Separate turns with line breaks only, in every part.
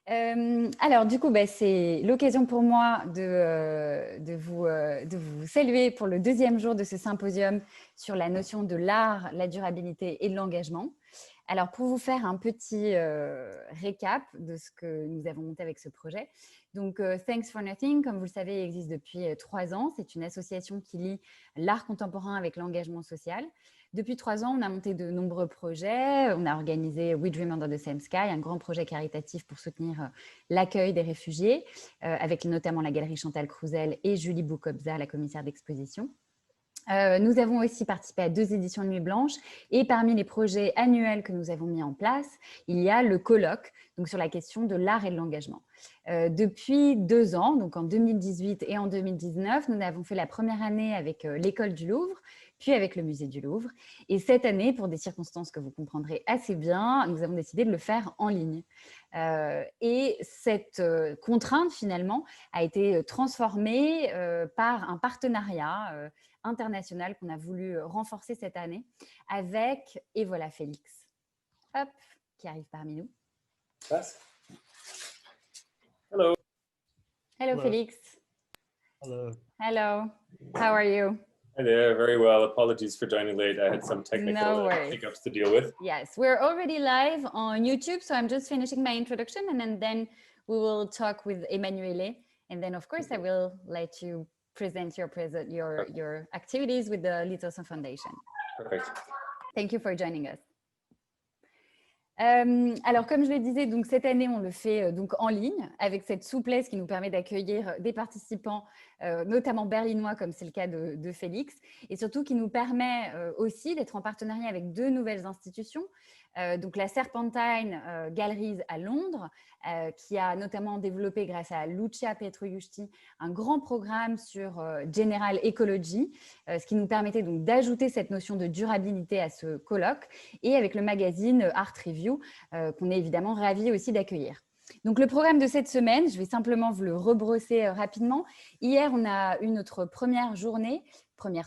Alors, du coup, c'est l'occasion pour moi de vous saluer pour le deuxième jour de ce symposium sur la notion de l'art, la durabilité et de l'engagement. Alors, pour vous faire un petit récap de ce que nous avons monté avec ce projet. Donc, Thanks for Nothing, comme vous le savez, existe depuis 3 ans. C'est une association qui lie l'art contemporain avec l'engagement social. Depuis 3 ans, on a monté de nombreux projets. On a organisé We Dream Under the Same Sky, un grand projet caritatif pour soutenir l'accueil des réfugiés, avec notamment la galerie Chantal Crouzel et Julie Boukobza, la commissaire d'exposition. Nous avons aussi participé à 2 éditions de Nuit Blanche et parmi les projets annuels que nous avons mis en place, il y a le colloque donc sur la question de l'art et de l'engagement. Depuis 2 ans, donc en 2018 et en 2019, nous avons fait la première année avec l'École du Louvre, puis avec le Musée du Louvre. Et cette année, pour des circonstances que vous comprendrez assez bien, nous avons décidé de le faire en ligne. Et cette contrainte, finalement, a été transformée par un partenariat international qu'on a voulu renforcer cette année avec, et voilà Félix, hop, qui arrive parmi nous.
Hello.
Hello, Félix.
Hello.
Hello. How are you?
Hi there. Very well. Apologies for joining late. I had some technical hiccups to deal with.
Yes, we're already live on YouTube, so I'm just finishing my introduction and then we will talk with Emanuele. And then, of course, I will let you present your activities with the Littelson Foundation.
Perfect.
Thank you for joining us. Alors, comme je le disais, donc cette année, on le fait donc en ligne avec cette souplesse qui nous permet d'accueillir des participants, notamment berlinois, comme c'est le cas de Félix, et surtout qui nous permet aussi d'être en partenariat avec 2 nouvelles institutions. Donc la Serpentine Galleries à Londres, qui a notamment développé grâce à Lucia Petruiusti un grand programme sur General Ecology, ce qui nous permettait donc d'ajouter cette notion de durabilité à ce colloque, et avec le magazine Art Review, qu'on est évidemment ravis aussi d'accueillir. Donc, le programme de cette semaine, je vais simplement vous le rebrosser rapidement. Hier, on a eu notre première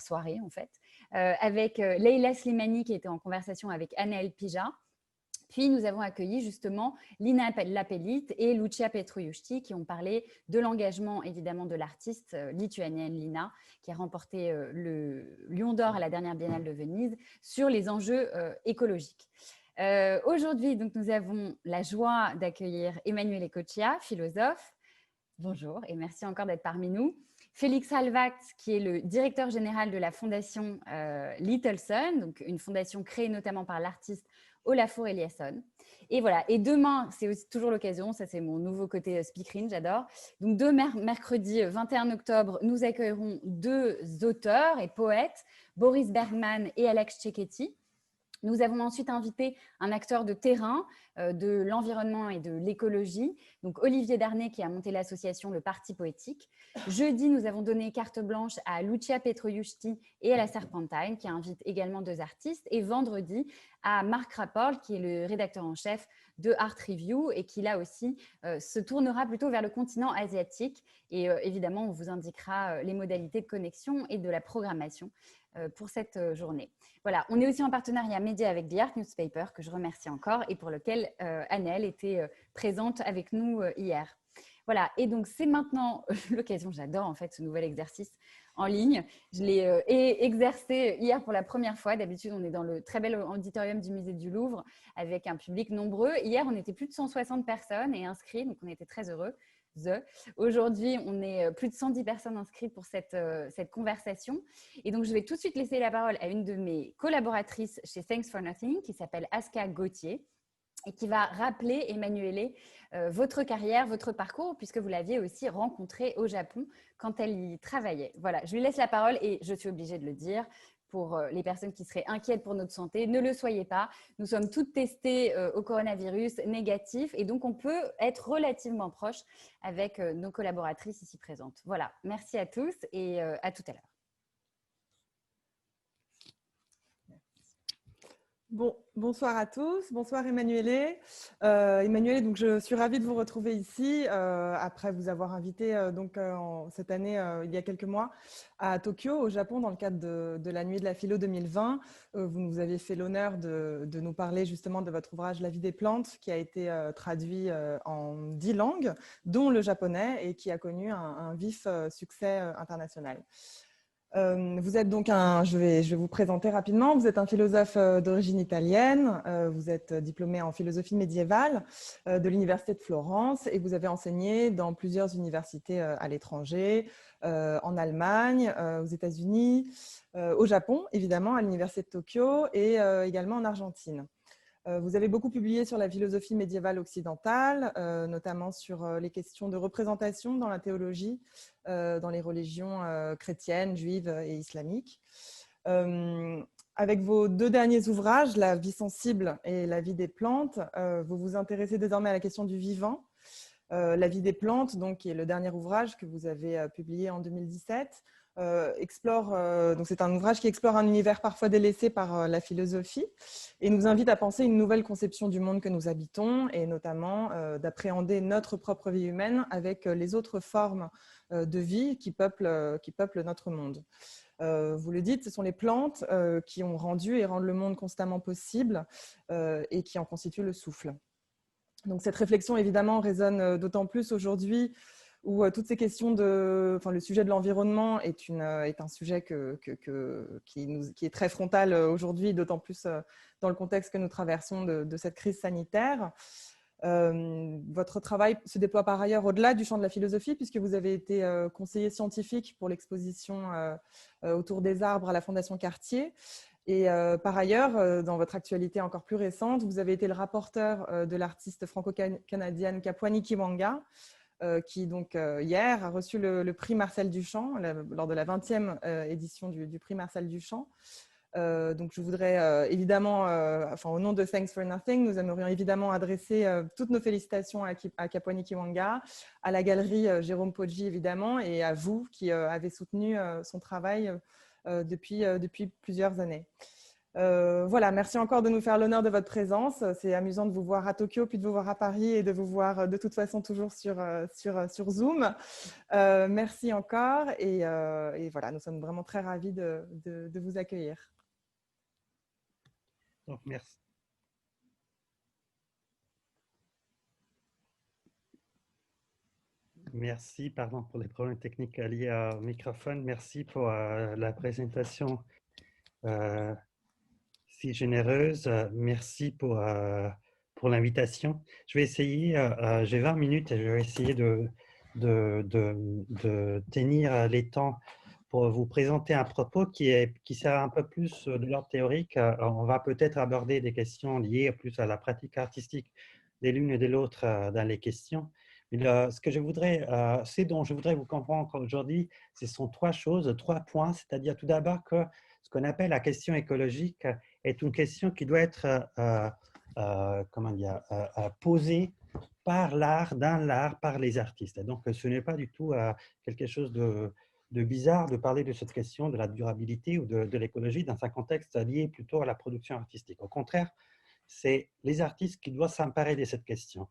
soirée en fait, avec Leila Slimani qui était en conversation avec Anaël Pija. Puis, nous avons accueilli justement Lina Lapelite et Lucia Petruiusti qui ont parlé de l'engagement évidemment de l'artiste lituanienne Lina qui a remporté le Lion d'Or à la dernière Biennale de Venise sur les enjeux écologiques. Aujourd'hui, donc, nous avons la joie d'accueillir Emanuele Coccia, philosophe. Bonjour et merci encore d'être parmi nous. Félix Halvat, qui est le directeur général de la fondation Littelson, donc une fondation créée notamment par l'artiste Olafur Eliasson. Et voilà, et demain, c'est aussi toujours l'occasion, ça c'est mon nouveau côté speakerine, j'adore. Donc demain, mercredi 21 octobre, nous accueillerons 2 auteurs et poètes, Boris Bergman et Alex Cecchetti. Nous avons ensuite invité un acteur de terrain de l'environnement et de l'écologie, donc Olivier Darnay qui a monté l'association Le Parti Poétique. Jeudi, nous avons donné carte blanche à Lucia Petruiusti et à la Serpentine qui invite également 2 artistes. Et vendredi, à Marc Rapport qui est le rédacteur en chef de Art Review et qui là aussi se tournera plutôt vers le continent asiatique. Et évidemment, on vous indiquera les modalités de connexion et de la programmation pour cette journée. Voilà, on est aussi en partenariat média avec The Art Newspaper, que je remercie encore, et pour lequel Annelle était présente avec nous hier. Voilà, et donc c'est maintenant l'occasion, j'adore en fait ce nouvel exercice en ligne. Je l'ai exercé hier pour la première fois. D'habitude, on est dans le très bel auditorium du Musée du Louvre avec un public nombreux. Hier, on était plus de 160 personnes et inscrits, donc on était très heureux. Aujourd'hui, on est plus de 110 personnes inscrites pour cette conversation. Et donc, je vais tout de suite laisser la parole à une de mes collaboratrices chez Thanks for Nothing qui s'appelle Aska Gauthier et qui va rappeler, Emanuele, votre carrière, votre parcours, puisque vous l'aviez aussi rencontrée au Japon quand elle y travaillait. Voilà, je lui laisse la parole et je suis obligée de le dire. Pour les personnes qui seraient inquiètes pour notre santé, ne le soyez pas. Nous sommes toutes testées au coronavirus négatif et donc on peut être relativement proche avec nos collaboratrices ici présentes. Voilà, merci à tous et à tout à l'heure.
Bonsoir à tous, bonsoir Emmanuelle. Emmanuelle, donc je suis ravie de vous retrouver ici après vous avoir invité cette année, il y a quelques mois, à Tokyo, au Japon, dans le cadre de la Nuit de la Philo 2020. Vous nous avez fait l'honneur de nous parler justement de votre ouvrage La vie des plantes, qui a été traduit en 10 langues, dont le japonais, et qui a connu un vif succès international. Vous êtes donc je vais vous présenter rapidement. Vous êtes un philosophe d'origine italienne. Vous êtes diplômé en philosophie médiévale de l'Université de Florence et vous avez enseigné dans plusieurs universités à l'étranger, en Allemagne, aux États-Unis, au Japon, évidemment, à l'Université de Tokyo et également en Argentine. Vous avez beaucoup publié sur la philosophie médiévale occidentale, notamment sur les questions de représentation dans la théologie, dans les religions chrétiennes, juives et islamiques. Avec vos 2 derniers ouvrages, La vie sensible et La vie des plantes, vous vous intéressez désormais à la question du vivant. La vie des plantes, donc, qui est le dernier ouvrage que vous avez publié en 2017, donc c'est un ouvrage qui explore un univers parfois délaissé par la philosophie et nous invite à penser une nouvelle conception du monde que nous habitons et notamment d'appréhender notre propre vie humaine avec les autres formes de vie qui peuplent notre monde. Vous le dites, ce sont les plantes qui ont rendu et rendent le monde constamment possible et qui en constituent le souffle. Donc cette réflexion évidemment résonne d'autant plus aujourd'hui où toutes ces questions le sujet de l'environnement est un sujet qui est très frontal aujourd'hui, d'autant plus dans le contexte que nous traversons de cette crise sanitaire. Votre travail se déploie par ailleurs au-delà du champ de la philosophie, puisque vous avez été conseiller scientifique pour l'exposition autour des arbres à la Fondation Cartier. Et par ailleurs, dans votre actualité encore plus récente, vous avez été le rapporteur de l'artiste franco-canadienne Kapwani Kiwanga, qui donc hier a reçu le prix Marcel Duchamp lors de la 20e édition du prix Marcel Duchamp. Donc je voudrais évidemment, au nom de Thanks for Nothing, nous aimerions évidemment adresser toutes nos félicitations à Kapwani Kiwanga, à la galerie Jérôme Poggi évidemment, et à vous qui avez soutenu son travail depuis plusieurs années. Voilà, merci encore de nous faire l'honneur de votre présence. C'est amusant de vous voir à Tokyo, puis de vous voir à Paris et de vous voir de toute façon toujours sur Zoom. Merci encore et voilà, nous sommes vraiment très ravis de vous accueillir.
Donc, merci. Merci, pardon pour les problèmes techniques liés au microphone. Merci pour la présentation si généreuse. Merci pour l'invitation. Je vais essayer, j'ai 20 minutes et je vais essayer de tenir les temps pour vous présenter un propos qui sert un peu plus de l'ordre théorique. On va peut-être aborder des questions liées plus à la pratique artistique de l'une et de l'autre dans les questions. Mais ce dont je voudrais vous convaincre aujourd'hui, ce sont 3 choses, 3 points. C'est-à-dire tout d'abord que ce qu'on appelle la question écologique est une question qui doit être posée par l'art, dans l'art, par les artistes. Et donc, ce n'est pas du tout quelque chose de bizarre de parler de cette question de la durabilité ou de l'écologie dans un contexte lié plutôt à la production artistique. Au contraire, c'est les artistes qui doivent s'emparer de cette question.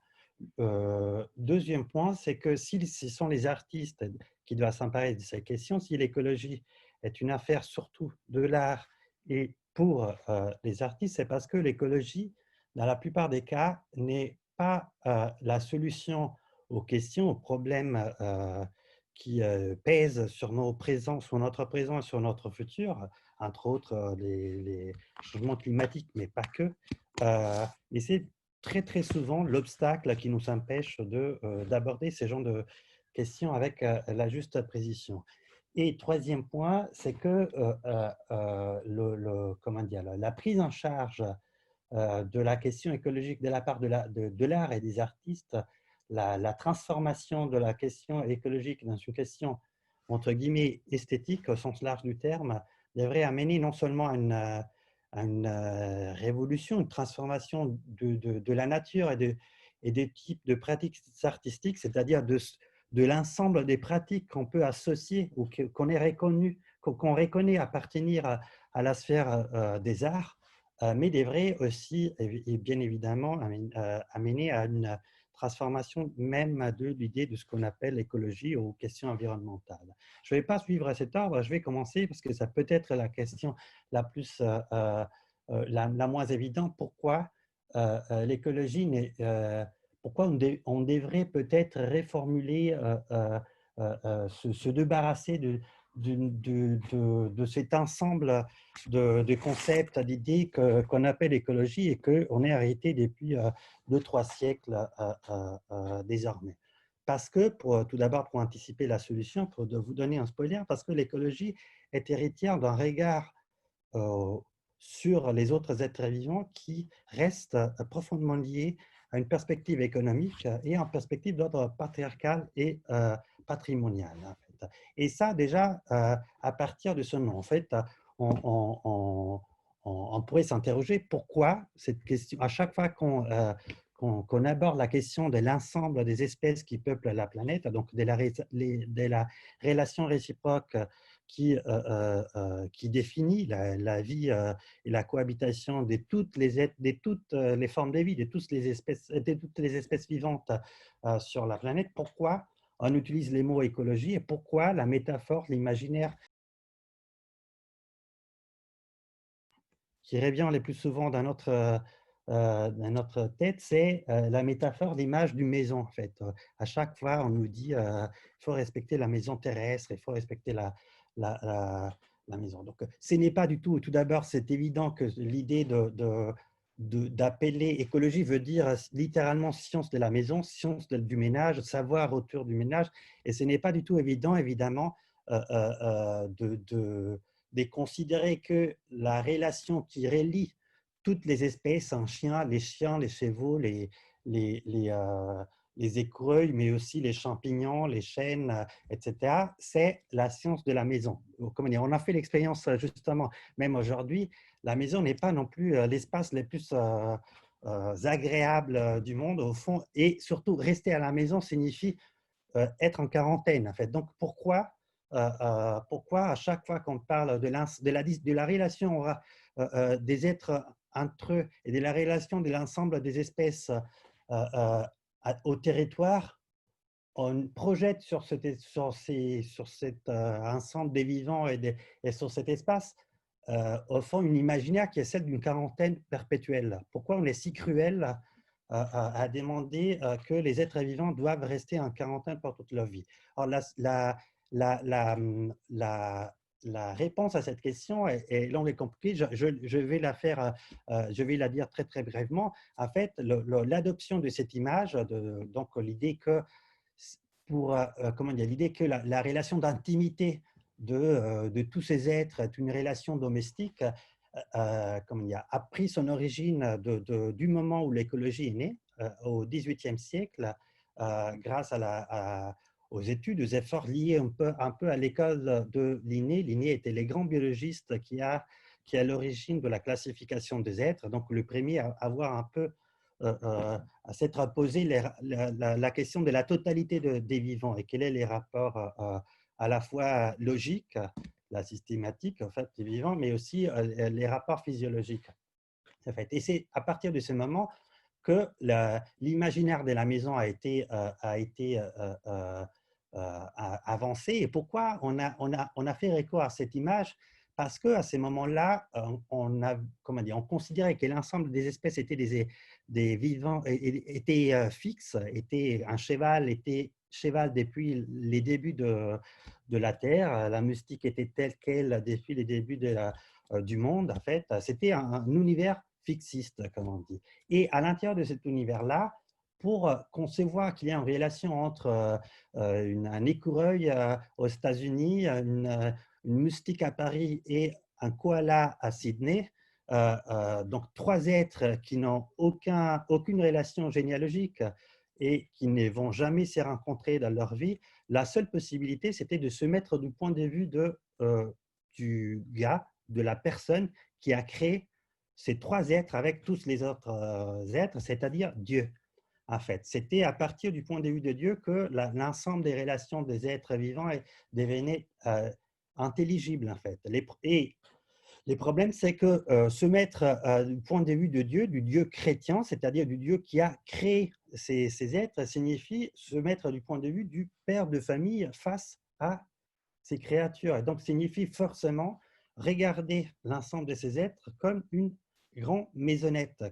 Deuxième point, c'est que si ce sont les artistes qui doivent s'emparer de cette question, si l'écologie est une affaire surtout de l'art et pour les artistes, c'est parce que l'écologie, dans la plupart des cas, n'est pas la solution aux questions, aux problèmes qui pèsent sur notre présent et sur notre futur, entre autres les changements climatiques, mais pas que. Et c'est très, très souvent l'obstacle qui nous empêche d'aborder ces genres de questions avec la juste précision. Et troisième point, c'est que la prise en charge de la question écologique de la part de l'art et des artistes, la transformation de la question écologique dans une question, entre guillemets, esthétique, au sens large du terme, devrait amener non seulement à une révolution, une transformation de la nature et des types de pratiques artistiques, c'est-à-dire de l'ensemble des pratiques qu'on peut associer ou qu'on reconnaît appartenir à la sphère des arts, mais devrait aussi, et bien évidemment, amener à une transformation même de l'idée de ce qu'on appelle l'écologie aux questions environnementales. Je ne vais pas suivre cet ordre, je vais commencer parce que ça peut être la question la plus, la moins évidente. Pourquoi l'écologie pourquoi on devrait peut-être réformuler, se débarrasser de cet ensemble de concepts, d'idées qu'on appelle écologie et qu'on a hérité depuis 2-3 siècles désormais. Parce que, tout d'abord, pour anticiper la solution, pour vous donner un spoiler, parce que l'écologie est héritière d'un regard sur les autres êtres vivants qui reste profondément lié à une perspective économique et en perspective d'ordre patriarcal et patrimonial. En fait. Et ça, déjà, à partir de ce nom, en fait, on pourrait s'interroger pourquoi cette question, à chaque fois qu'on aborde la question de l'ensemble des espèces qui peuplent la planète, donc de la relation réciproque qui définit la vie et la cohabitation de toutes les formes de vie, de toutes les espèces vivantes sur la planète, pourquoi on utilise les mots écologie et pourquoi la métaphore, l'imaginaire qui revient le plus souvent dans notre tête, c'est la métaphore d'image d'une maison. En fait. À chaque fois, on nous dit il faut respecter la maison terrestre, il faut respecter la maison. Donc, ce n'est pas du tout d'abord, c'est évident que l'idée d'appeler écologie veut dire littéralement science de la maison, science du ménage, savoir autour du ménage, et ce n'est pas du tout évident, évidemment, de considérer que la relation qui relie toutes les espèces, les chiens, les chevaux, les écureuils, mais aussi les champignons, les chênes, etc., c'est la science de la maison. Comment dire, on a fait l'expérience justement, même aujourd'hui, la maison n'est pas non plus l'espace le plus agréable du monde, au fond, et surtout, rester à la maison signifie être en quarantaine, en fait. Donc, pourquoi à chaque fois qu'on parle de la relation des êtres entre eux et de la relation de l'ensemble des espèces au territoire, on projette sur cet ensemble des vivants et sur cet espace, au fond, une imaginaire qui est celle d'une quarantaine perpétuelle. Pourquoi on est si cruel à demander que les êtres vivants doivent rester en quarantaine pour toute leur vie? Alors, la réponse à cette question est longue et compliquée. Je vais je vais la dire très très brièvement. En fait, l'adoption de cette image, donc l'idée que l'idée que la relation d'intimité de tous ces êtres est une relation domestique, a pris son origine du moment où l'écologie est née, au XVIIIe siècle, grâce aux études, aux efforts liés un peu à l'école de Linné. Linné était le grand biologiste qui est à l'origine de la classification des êtres, donc le premier à avoir un peu à s'être posé la question de la totalité des vivants et quels sont les rapports à la fois logiques, la systématique en fait, des vivants, mais aussi les rapports physiologiques. En fait. Et c'est à partir de ce moment que l'imaginaire de la maison a été avancé. Et pourquoi on a fait recours à cette image? Parce qu'à ces moments-là, on considérait que l'ensemble des espèces étaient des vivants, étaient fixes, un cheval était cheval depuis les débuts de la Terre, la mystique était telle qu'elle depuis les débuts du monde. En fait, c'était un univers fixiste, comme on dit. Et à l'intérieur de cet univers-là, pour concevoir qu'il y a une relation entre un écureuil aux États-Unis, une moustique à Paris et un koala à Sydney, donc 3 êtres qui n'ont aucune relation généalogique et qui ne vont jamais se rencontrer dans leur vie, la seule possibilité, c'était de se mettre du point de vue du gars, de la personne qui a créé ces 3 êtres avec tous les autres êtres, c'est-à-dire Dieu. En fait, c'était à partir du point de vue de Dieu que l'ensemble des relations des êtres vivants devenait intelligible, en fait. Et Les problèmes, c'est que se mettre du point de vue de Dieu, du Dieu chrétien, c'est-à-dire du Dieu qui a créé ces êtres, signifie se mettre du point de vue du père de famille face à ces créatures. Et donc, signifie forcément regarder l'ensemble de ces êtres comme une grande maisonnette,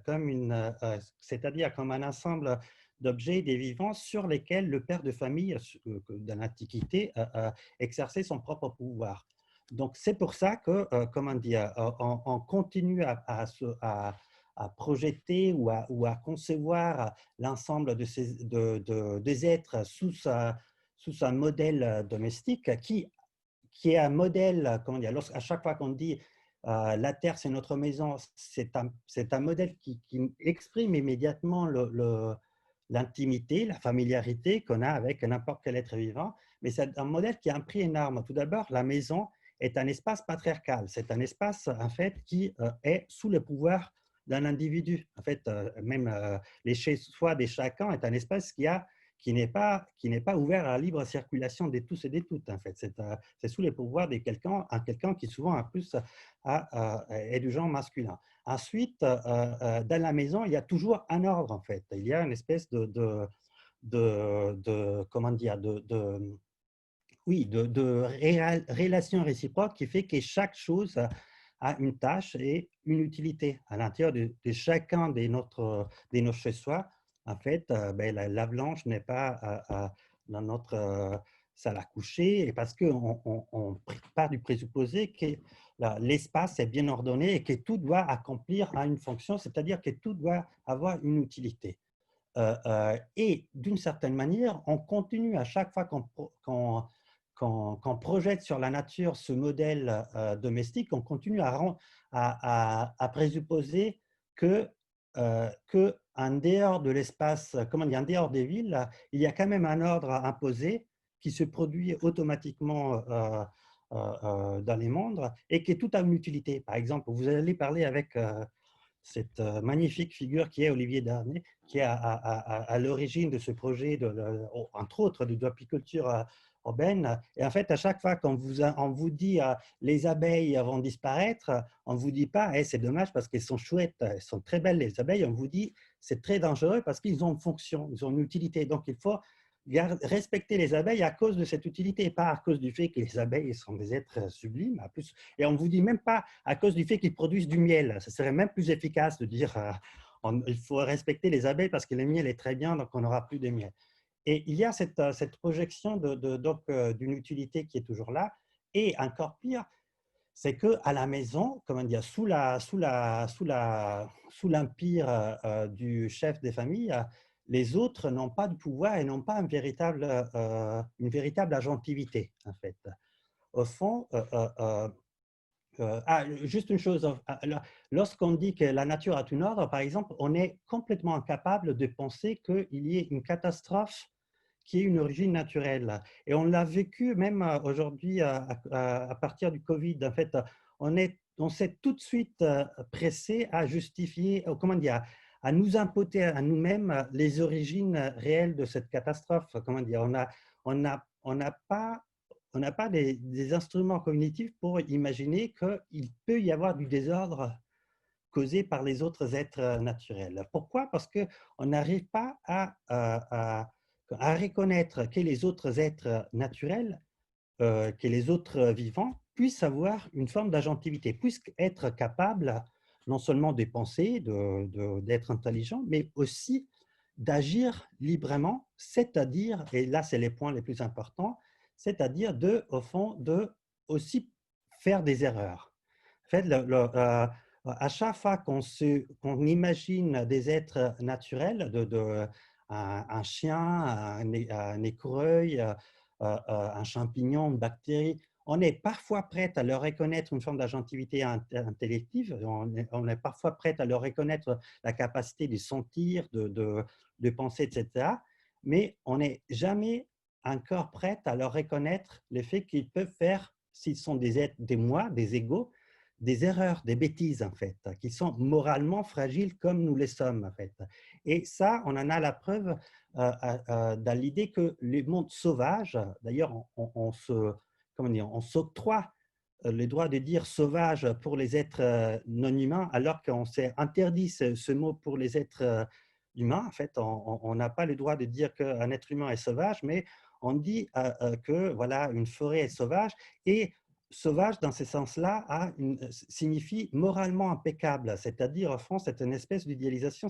c'est-à-dire comme un ensemble d'objets, des vivants sur lesquels le père de famille de l'Antiquité exerçait son propre pouvoir. Donc, c'est pour ça que, comment dire, on continue à projeter ou à concevoir l'ensemble des êtres sous un modèle domestique qui est un modèle, comment dire, à chaque fois qu'on dit la Terre, c'est notre maison, c'est un modèle qui exprime immédiatement l'intimité, la familiarité qu'on a avec n'importe quel être vivant, mais c'est un modèle qui a un prix énorme. Tout d'abord, la maison est un espace patriarcal, c'est un espace en fait qui est sous le pouvoir d'un individu. En fait, même les chez-soi de chacun est un espace qui n'est pas ouvert à la libre circulation de tous et de toutes. En fait, c'est sous les pouvoirs de quelqu'un qui souvent en plus est du genre masculin. Ensuite, dans la maison, il y a toujours un ordre, en fait. Il y a une espèce comment dire, relation réciproque qui fait que chaque chose a une tâche et une utilité. À l'intérieur de chacun de nos chez-soi, en fait, la lave-linge n'est pas dans notre salle à coucher, et parce qu'on part du présupposé que l'espace est bien ordonné et que tout doit accomplir une fonction, c'est-à-dire que tout doit avoir une utilité. Et d'une certaine manière, on continue à chaque fois qu'on projette sur la nature ce modèle domestique, on continue à présupposer que en dehors de l'espace, comment dire, en dehors des villes, il y a quand même un ordre imposé qui se produit automatiquement dans les mondes et qui est tout à une utilité. Par exemple, vous allez parler avec cette magnifique figure qui est Olivier Darnay, qui est à l'origine de ce projet, entre autres, de apiculture urbaine. Et en fait, à chaque fois qu'on vous dit les abeilles vont disparaître, on ne vous dit pas c'est dommage parce qu'elles sont chouettes, elles sont très belles les abeilles, on vous dit c'est très dangereux parce qu'ils ont une fonction, ils ont une utilité. Donc, il faut respecter les abeilles à cause de cette utilité et pas à cause du fait que les abeilles sont des êtres sublimes. Et on ne vous dit même pas à cause du fait qu'ils produisent du miel. Ce serait même plus efficace de dire il faut respecter les abeilles parce que le miel est très bien, donc on n'aura plus de miel. Et il y a cette projection d'une utilité qui est toujours là. Et encore pire, c'est qu'à la maison, comment dire, sous l'empire du chef des familles, les autres n'ont pas de pouvoir et n'ont pas une véritable agentivité, en fait. Au fond, juste une chose, lorsqu'on dit que la nature a un ordre, par exemple, on est complètement incapable de penser qu'il y ait une catastrophe qui ait une origine naturelle. Et on l'a vécu même aujourd'hui à partir du Covid. En fait, on s'est tout de suite pressé à justifier, comment dire, à nous imposer à nous-mêmes les origines réelles de cette catastrophe. Comment dire, on n'a pas des instruments cognitifs pour imaginer qu'il peut y avoir du désordre causé par les autres êtres naturels. Pourquoi? Parce qu'on n'arrive pas à reconnaître que les autres êtres naturels, que les autres vivants, puissent avoir une forme d'agentivité, puissent être capables non seulement de penser, d'être intelligents, mais aussi d'agir librement, c'est-à-dire, et là c'est les points les plus importants, c'est-à-dire au fond, de aussi faire des erreurs. En fait, à chaque fois qu'on imagine des êtres naturels, un chien, un écureuil, un champignon, une bactérie, on est parfois prêt à leur reconnaître une forme d'agentivité intellective, on est parfois prêt à leur reconnaître la capacité de sentir, de penser, etc. Mais on n'est jamais encore prêt à leur reconnaître le fait qu'ils peuvent faire, s'ils sont des êtres, des égaux, des erreurs, des bêtises en fait, qui sont moralement fragiles comme nous les sommes en fait. Et ça, on en a la preuve dans l'idée que les mondes sauvages, d'ailleurs, on s'octroie le droit de dire sauvage pour les êtres non humains, alors qu'on s'est interdit ce mot pour les êtres humains. En fait, on n'a pas le droit de dire qu'un être humain est sauvage, mais on dit que voilà, une forêt est sauvage, et sauvage dans ce sens-là signifie moralement impeccable, c'est-à-dire au fond c'est une espèce d'idéalisation.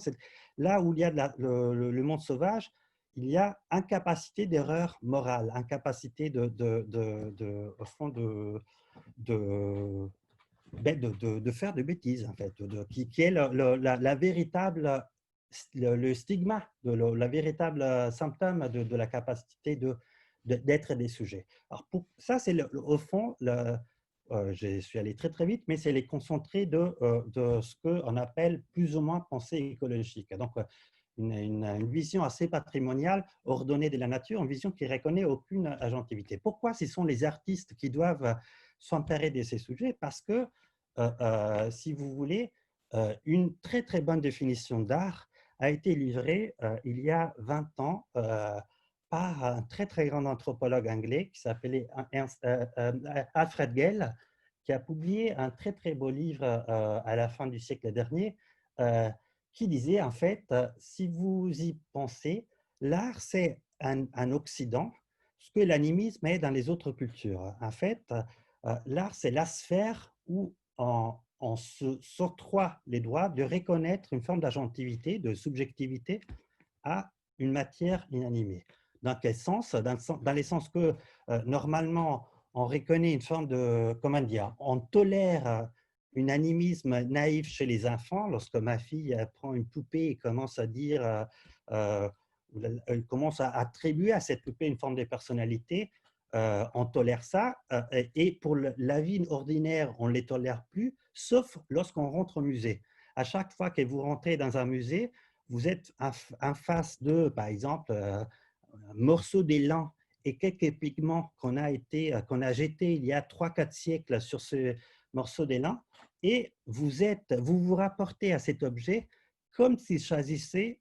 Là où il y a le monde sauvage, il y a incapacité d'erreur morale, incapacité au fond de faire de bêtises, en fait, qui est la véritable, le stigma, la véritable symptôme de la capacité d'être des sujets. Alors, ça, c'est au fond, je suis allé très très vite, mais c'est les concentrés de ce qu'on appelle plus ou moins pensée écologique. Donc, une vision assez patrimoniale, ordonnée de la nature, une vision qui ne reconnaît aucune agentivité. Pourquoi ce sont les artistes qui doivent s'emparer de ces sujets? Parce que, si vous voulez, une très très bonne définition d'art a été livrée il y a 20 ans par un très très grand anthropologue anglais qui s'appelait Alfred Gell, qui a publié un très très beau livre à la fin du siècle dernier, qui disait en fait, si vous y pensez, l'art c'est un Occident, ce que l'animisme est dans les autres cultures. En fait, l'art c'est la sphère où on s'octroie les droits de reconnaître une forme d'agentivité, de subjectivité à une matière inanimée. Dans quel sens? Dans le sens que normalement, on reconnaît une forme de, comment dire, on tolère un animisme naïf chez les enfants. Lorsque ma fille prend une poupée et commence à dire, elle commence à attribuer à cette poupée une forme de personnalité, on tolère ça. Et pour la vie ordinaire, on ne les tolère plus, sauf lorsqu'on rentre au musée. À chaque fois que vous rentrez dans un musée, vous êtes en face de, par exemple, un morceau d'élan et quelques pigments qu'on a jetés il y a 3-4 siècles sur ce morceau d'élan, et vous rapportez à cet objet comme s'il s'agissait,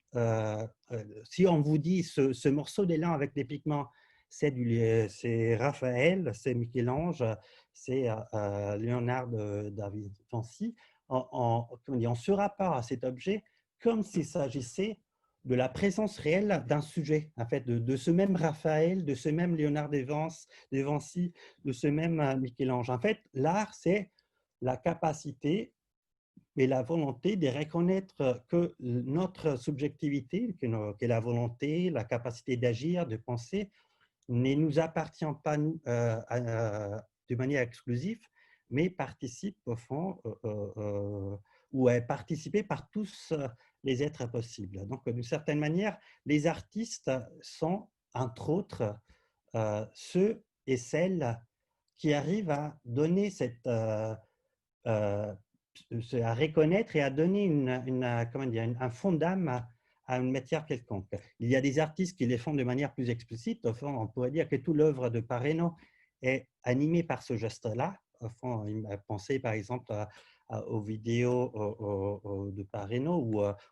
si on vous dit ce morceau d'élan avec des pigments, c'est Raphaël, c'est Michel-Ange, c'est Léonard da Vinci, on se rapporte à cet objet comme s'il s'agissait de la présence réelle d'un sujet, en fait, de ce même Raphaël, de ce même Léonard de Vinci, de ce même Michel-Ange. En fait, l'art, c'est la capacité et la volonté de reconnaître que notre subjectivité, que la volonté, la capacité d'agir, de penser, ne nous appartient pas de manière exclusive, mais participe au fond, ou est participée par tous les êtres possibles. Donc, d'une certaine manière, les artistes sont, entre autres, ceux et celles qui arrivent à donner à reconnaître et à donner un fond d'âme à une matière quelconque. Il y a des artistes qui les font de manière plus explicite. Au fond, on pourrait dire que toute l'œuvre de Pareno est animée par ce geste-là. Au fond, pensez par exemple aux vidéos de Pareno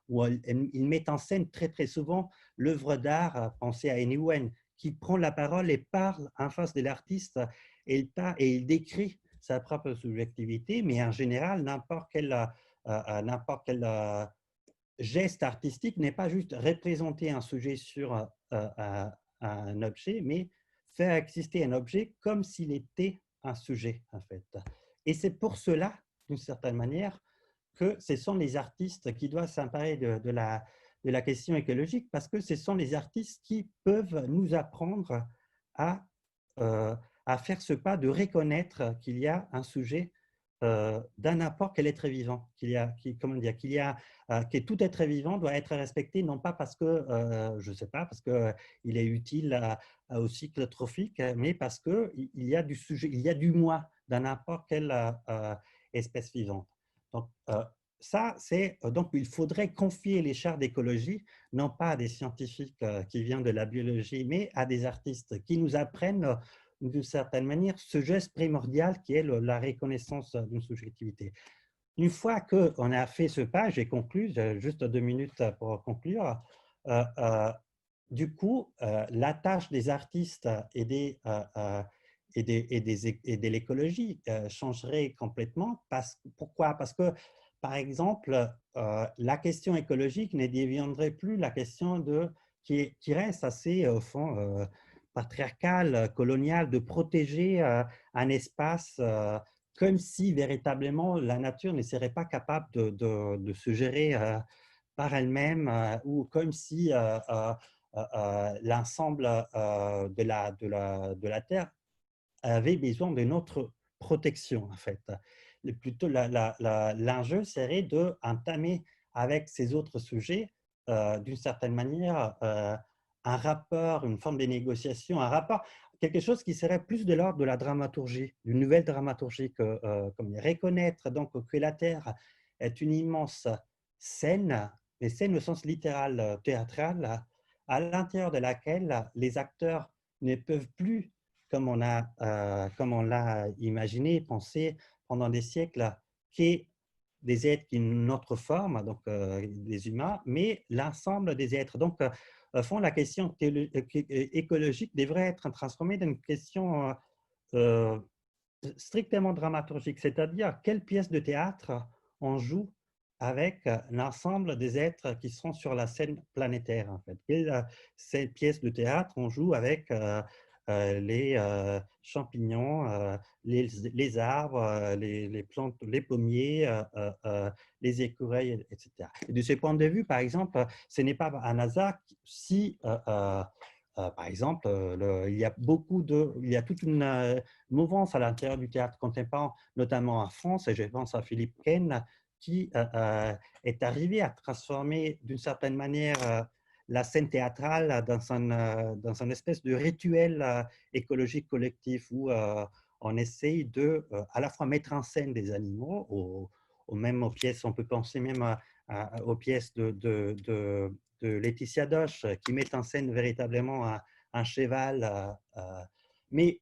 où il met en scène très très souvent l'œuvre d'art. Pensez à Ewen qui prend la parole et parle en face de l'artiste et il décrit sa propre subjectivité, mais en général, n'importe quel geste artistique n'est pas juste représenter un sujet sur un objet, mais faire exister un objet comme s'il était un sujet, en fait. Et c'est pour cela, d'une certaine manière, que ce sont les artistes qui doivent s'emparer de la question écologique, parce que ce sont les artistes qui peuvent nous apprendre à faire ce pas de reconnaître qu'il y a un sujet d'un apport quel être vivant, que tout être vivant doit être respecté, non pas parce que, je ne sais pas, parce qu'il est utile au cycle trophique, mais parce qu'il y a du sujet, il y a du moi dans n'importe quelle espèce vivante. Donc, donc, il faudrait confier les chaires d'écologie, non pas à des scientifiques qui viennent de la biologie, mais à des artistes qui nous apprennent d'une certaine manière ce geste primordial qui est la reconnaissance d'une subjectivité. Une fois qu'on a fait ce pas, j'ai conclu, j'ai juste 2 minutes pour conclure, du coup, la tâche des artistes et de l'écologie changerait complètement. Pourquoi? Parce que, par exemple, la question écologique ne deviendrait plus la question qui reste assez, au fond, patriarcale, coloniale, de protéger un espace comme si véritablement la nature ne serait pas capable de se gérer par elle-même ou comme si l'ensemble de la Terre avait besoin de notre protection, en fait. Plutôt, l'enjeu serait d'entamer avec ces autres sujets, d'une certaine manière, un rapport, une forme de négociation, un rapport, quelque chose qui serait plus de l'ordre de la dramaturgie, d'une nouvelle dramaturgie, comme reconnaître donc que la Terre est une immense scène, mais scène au sens littéral, théâtral, à l'intérieur de laquelle les acteurs ne peuvent plus, comme on l'a imaginé, pensé pendant des siècles, qu'est des êtres qui ont une autre forme, donc des humains, mais l'ensemble des êtres. Donc, au fond, la question écologique devrait être transformée dans une question strictement dramaturgique, c'est-à-dire quelle pièce de théâtre on joue avec l'ensemble des êtres qui sont sur la scène planétaire, en fait. Quelle pièce de théâtre on joue avec les champignons, les arbres, les plantes, les pommiers, les écureuils, etc. Et de ce point de vue, par exemple, ce n'est pas un hasard si, par exemple, il y a toute une mouvance à l'intérieur du théâtre contemporain, notamment en France, et je pense à Philippe Ken, qui est arrivé à transformer d'une certaine manière la scène théâtrale dans une espèce de rituel écologique collectif où on essaye de à la fois mettre en scène des animaux, même aux pièces, on peut penser même aux pièces de Laetitia Doche qui mettent en scène véritablement un cheval, mais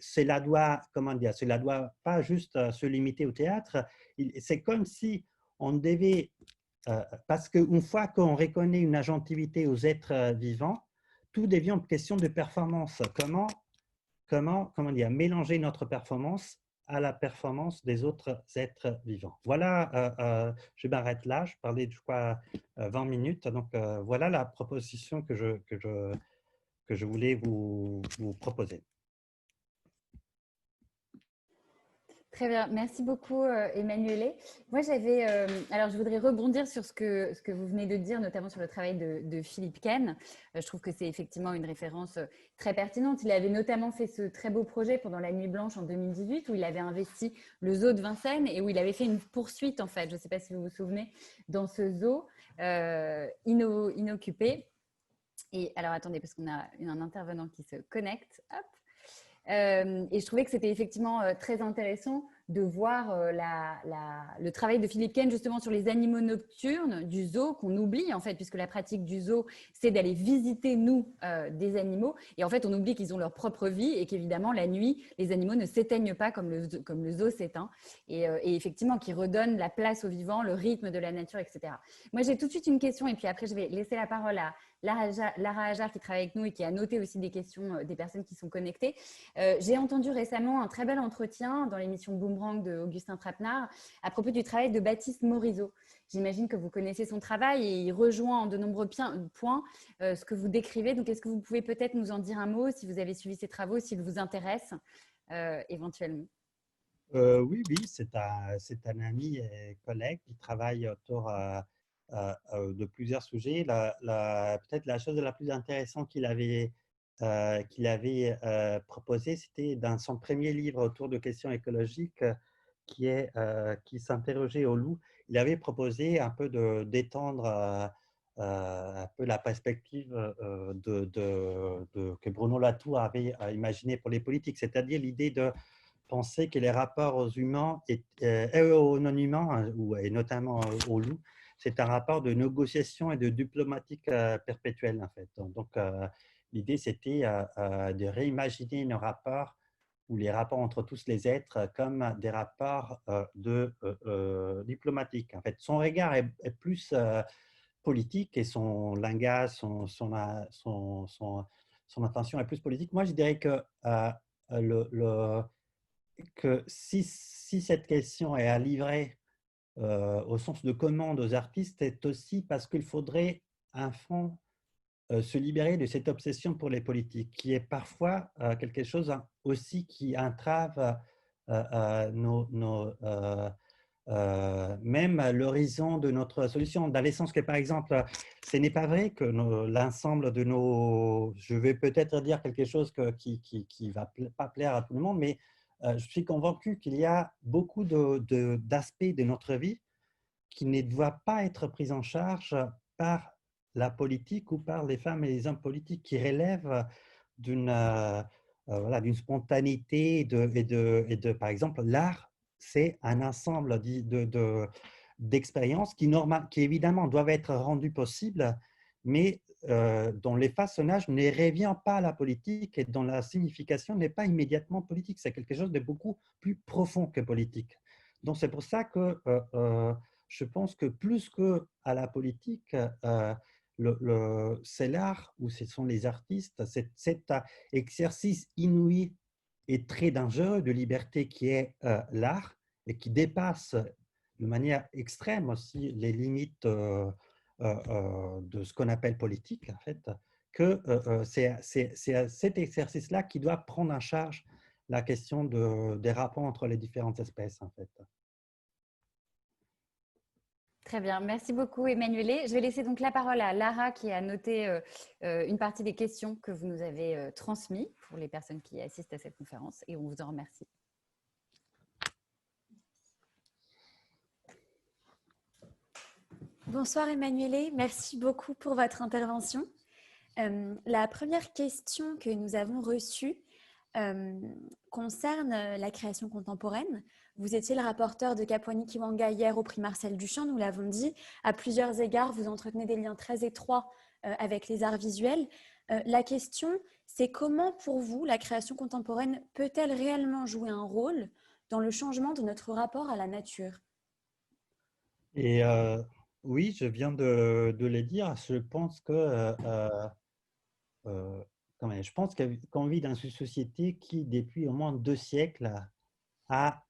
cela doit, comment dire, cela doit pas juste se limiter au théâtre. C'est comme si on devait, parce qu'une fois qu'on reconnaît une agentivité aux êtres vivants, tout devient une question de performance. Comment dire, mélanger notre performance à la performance des autres êtres vivants. Voilà, je m'arrête là, je parlais, je crois, 20 minutes. Donc, voilà la proposition que je voulais vous proposer.
Très bien, merci beaucoup Emmanuelle. Moi, alors je voudrais rebondir sur ce que vous venez de dire, notamment sur le travail de Philippe Ken. Je trouve que c'est effectivement une référence très pertinente. Il avait notamment fait ce très beau projet pendant la Nuit Blanche en 2018, où il avait investi le zoo de Vincennes et où il avait fait une poursuite, en fait, je ne sais pas si vous vous souvenez, dans ce zoo inoccupé. Et alors, attendez, parce qu'on a un intervenant qui se connecte. Hop. Et je trouvais que c'était effectivement très intéressant de voir le travail de Philippe Ken justement sur les animaux nocturnes du zoo qu'on oublie en fait, puisque la pratique du zoo, c'est d'aller visiter nous des animaux. Et en fait, on oublie qu'ils ont leur propre vie et qu'évidemment, la nuit, les animaux ne s'éteignent pas comme le zoo s'éteint. Et effectivement, qui redonne la place aux vivants, le rythme de la nature, etc. Moi, j'ai tout de suite une question et puis après, je vais laisser la parole à Lara Ajar qui travaille avec nous et qui a noté aussi des questions des personnes qui sont connectées. J'ai entendu récemment un très bel entretien dans l'émission Boomerang de Augustin Trapenard à propos du travail de Baptiste Morisot. J'imagine que vous connaissez son travail et il rejoint en de nombreux points ce que vous décrivez. Donc, est-ce que vous pouvez peut-être nous en dire un mot si vous avez suivi ses travaux, s'ils vous intéressent éventuellement?
Oui, c'est un ami et collègue qui travaille autour de plusieurs sujets. Peut-être la chose la plus intéressante qu'il avait proposé, c'était dans son premier livre autour de questions écologiques qui s'interrogeait au loup. Il avait proposé un peu d'étendre un peu la perspective que Bruno Latour avait imaginé pour les politiques, c'est-à-dire l'idée de penser que les rapports aux humains et aux non-humains, et notamment aux loups, c'est un rapport de négociation et de diplomatique perpétuelle, en fait. Donc, l'idée, c'était de réimaginer nos rapports ou les rapports entre tous les êtres comme des rapports diplomatiques. En fait, son regard est plus politique et son langage, son attention est plus politique. Moi, je dirais que que si cette question est à livrer au sens de commande aux artistes, c'est aussi parce qu'il faudrait, un fond, se libérer de cette obsession pour les politiques, qui est parfois quelque chose aussi qui entrave même l'horizon de notre solution, dans le sens que, par exemple, ce n'est pas vrai que l'ensemble de nos… Je vais peut-être dire quelque chose qui ne va pas plaire à tout le monde, mais je suis convaincu qu'il y a beaucoup d'aspects de notre vie qui ne doivent pas être pris en charge par la politique ou par les femmes et les hommes politiques, qui relèvent d'une voilà, d'une spontanéité et de, par exemple, l'art, c'est un ensemble d'expériences qui évidemment doivent être rendues possibles, mais dont les façonnages ne revient pas à la politique et dont la signification n'est pas immédiatement politique. C'est quelque chose de beaucoup plus profond que politique. Donc c'est pour ça que je pense que plus qu'à la politique, c'est l'art ou ce sont les artistes, cet exercice inouï et très dangereux de liberté qui est l'art et qui dépasse de manière extrême aussi les limites de ce qu'on appelle politique, en fait, que c'est cet exercice-là qui doit prendre en charge la question des rapports entre les différentes espèces, en fait.
Très bien, merci beaucoup Emmanuelle. Je vais laisser donc la parole à Lara qui a noté une partie des questions que vous nous avez transmises pour les personnes qui assistent à cette conférence et on vous en remercie.
Bonsoir Emmanuelle, merci beaucoup pour votre intervention. La première question que nous avons reçue concerne la création contemporaine. Vous étiez le rapporteur de Kapwani Kiwanga hier au prix Marcel Duchamp, nous l'avons dit. À plusieurs égards, vous entretenez des liens très étroits avec les arts visuels. La question, c'est comment pour vous la création contemporaine peut-elle réellement jouer un rôle dans le changement de notre rapport à la nature?
Et oui, je viens de le dire. Je pense que je pense qu'on vit dans une société qui, depuis au moins 2 siècles, a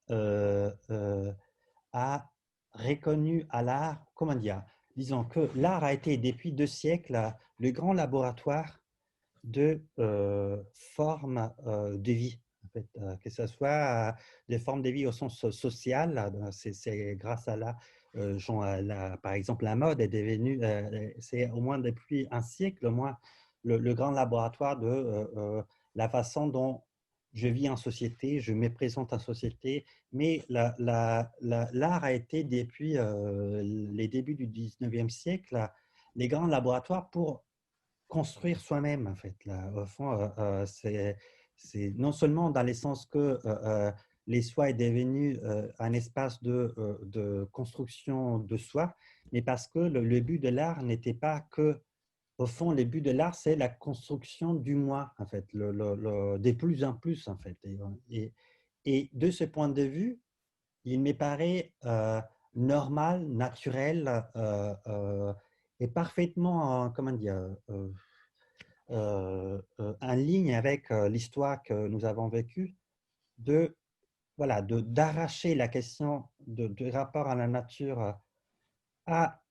reconnu à l'art, comment dire, disons que l'art a été depuis 2 siècles le grand laboratoire de formes de vie, en fait, que ce soit des formes de vie au sens social. C'est grâce à par exemple, la mode est devenue, c'est au moins depuis un siècle, au moins, le grand laboratoire de la façon dont je vis en société, je me présente en société, mais l'art a été depuis les débuts du 19e siècle les grands laboratoires pour construire soi-même, en fait. Là. Au fond, c'est non seulement dans le sens que les soi est devenu un espace de construction de soi, mais parce que le but de l'art n'était pas que, au fond, le but de l'art, c'est la construction du moi, en fait, de plus en plus, en fait. Et de ce point de vue, il me paraît normal, naturel et parfaitement, comment dire, en ligne avec l'histoire que nous avons vécue, d'arracher la question du rapport à la nature à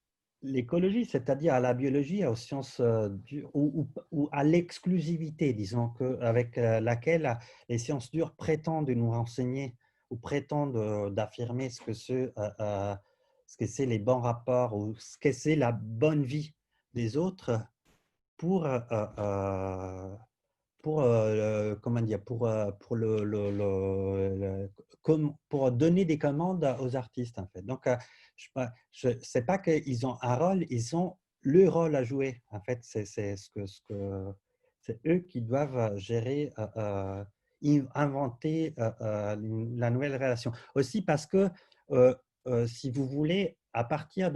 l'écologie, c'est-à-dire à la biologie, aux sciences dures, ou à l'exclusivité, disons, avec laquelle les sciences dures prétendent nous renseigner ou prétendent d'affirmer ce que c'est les bons rapports ou ce que c'est la bonne vie des autres pour comment dire, pour donner des commandes aux artistes, en fait. Donc, je ne sais pas qu'ils ont un rôle, ils ont le rôle à jouer. En fait, c'est eux qui doivent gérer, inventer la nouvelle relation. Aussi parce que, si vous voulez, à partir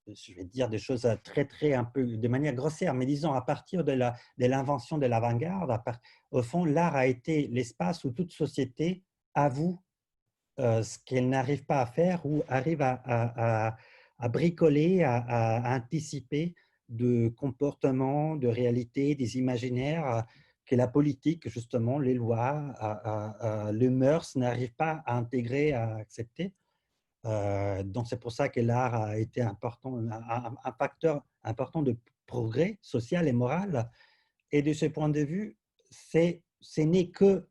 je vais dire des choses très un peu de manière grossière, mais disons à partir de l'invention de l'avant-garde, au fond, l'art a été l'espace où toute société avoue ce qu'elle n'arrive pas à faire ou arrive à bricoler, à anticiper de comportements, de réalités, des imaginaires que la politique, justement, les lois, les mœurs n'arrivent pas à intégrer, à accepter. Donc, c'est pour ça que l'art a été important, un facteur important de progrès social et moral. Et de ce point de vue, ce n'est que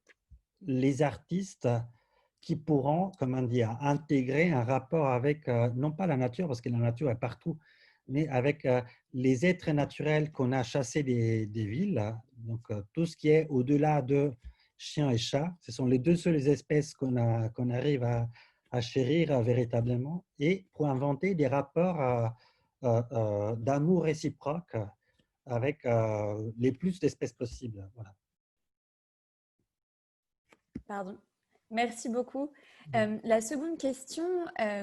les artistes qui pourront, comment dire, intégrer un rapport avec, non pas la nature, parce que la nature est partout, mais avec les êtres naturels qu'on a chassés des villes. Donc, tout ce qui est au-delà de chiens et chats, ce sont les deux seules espèces qu'on arrive à chérir véritablement, et pour inventer des rapports d'amour réciproque avec les plus d'espèces possibles. Voilà.
Pardon. Merci beaucoup. La seconde question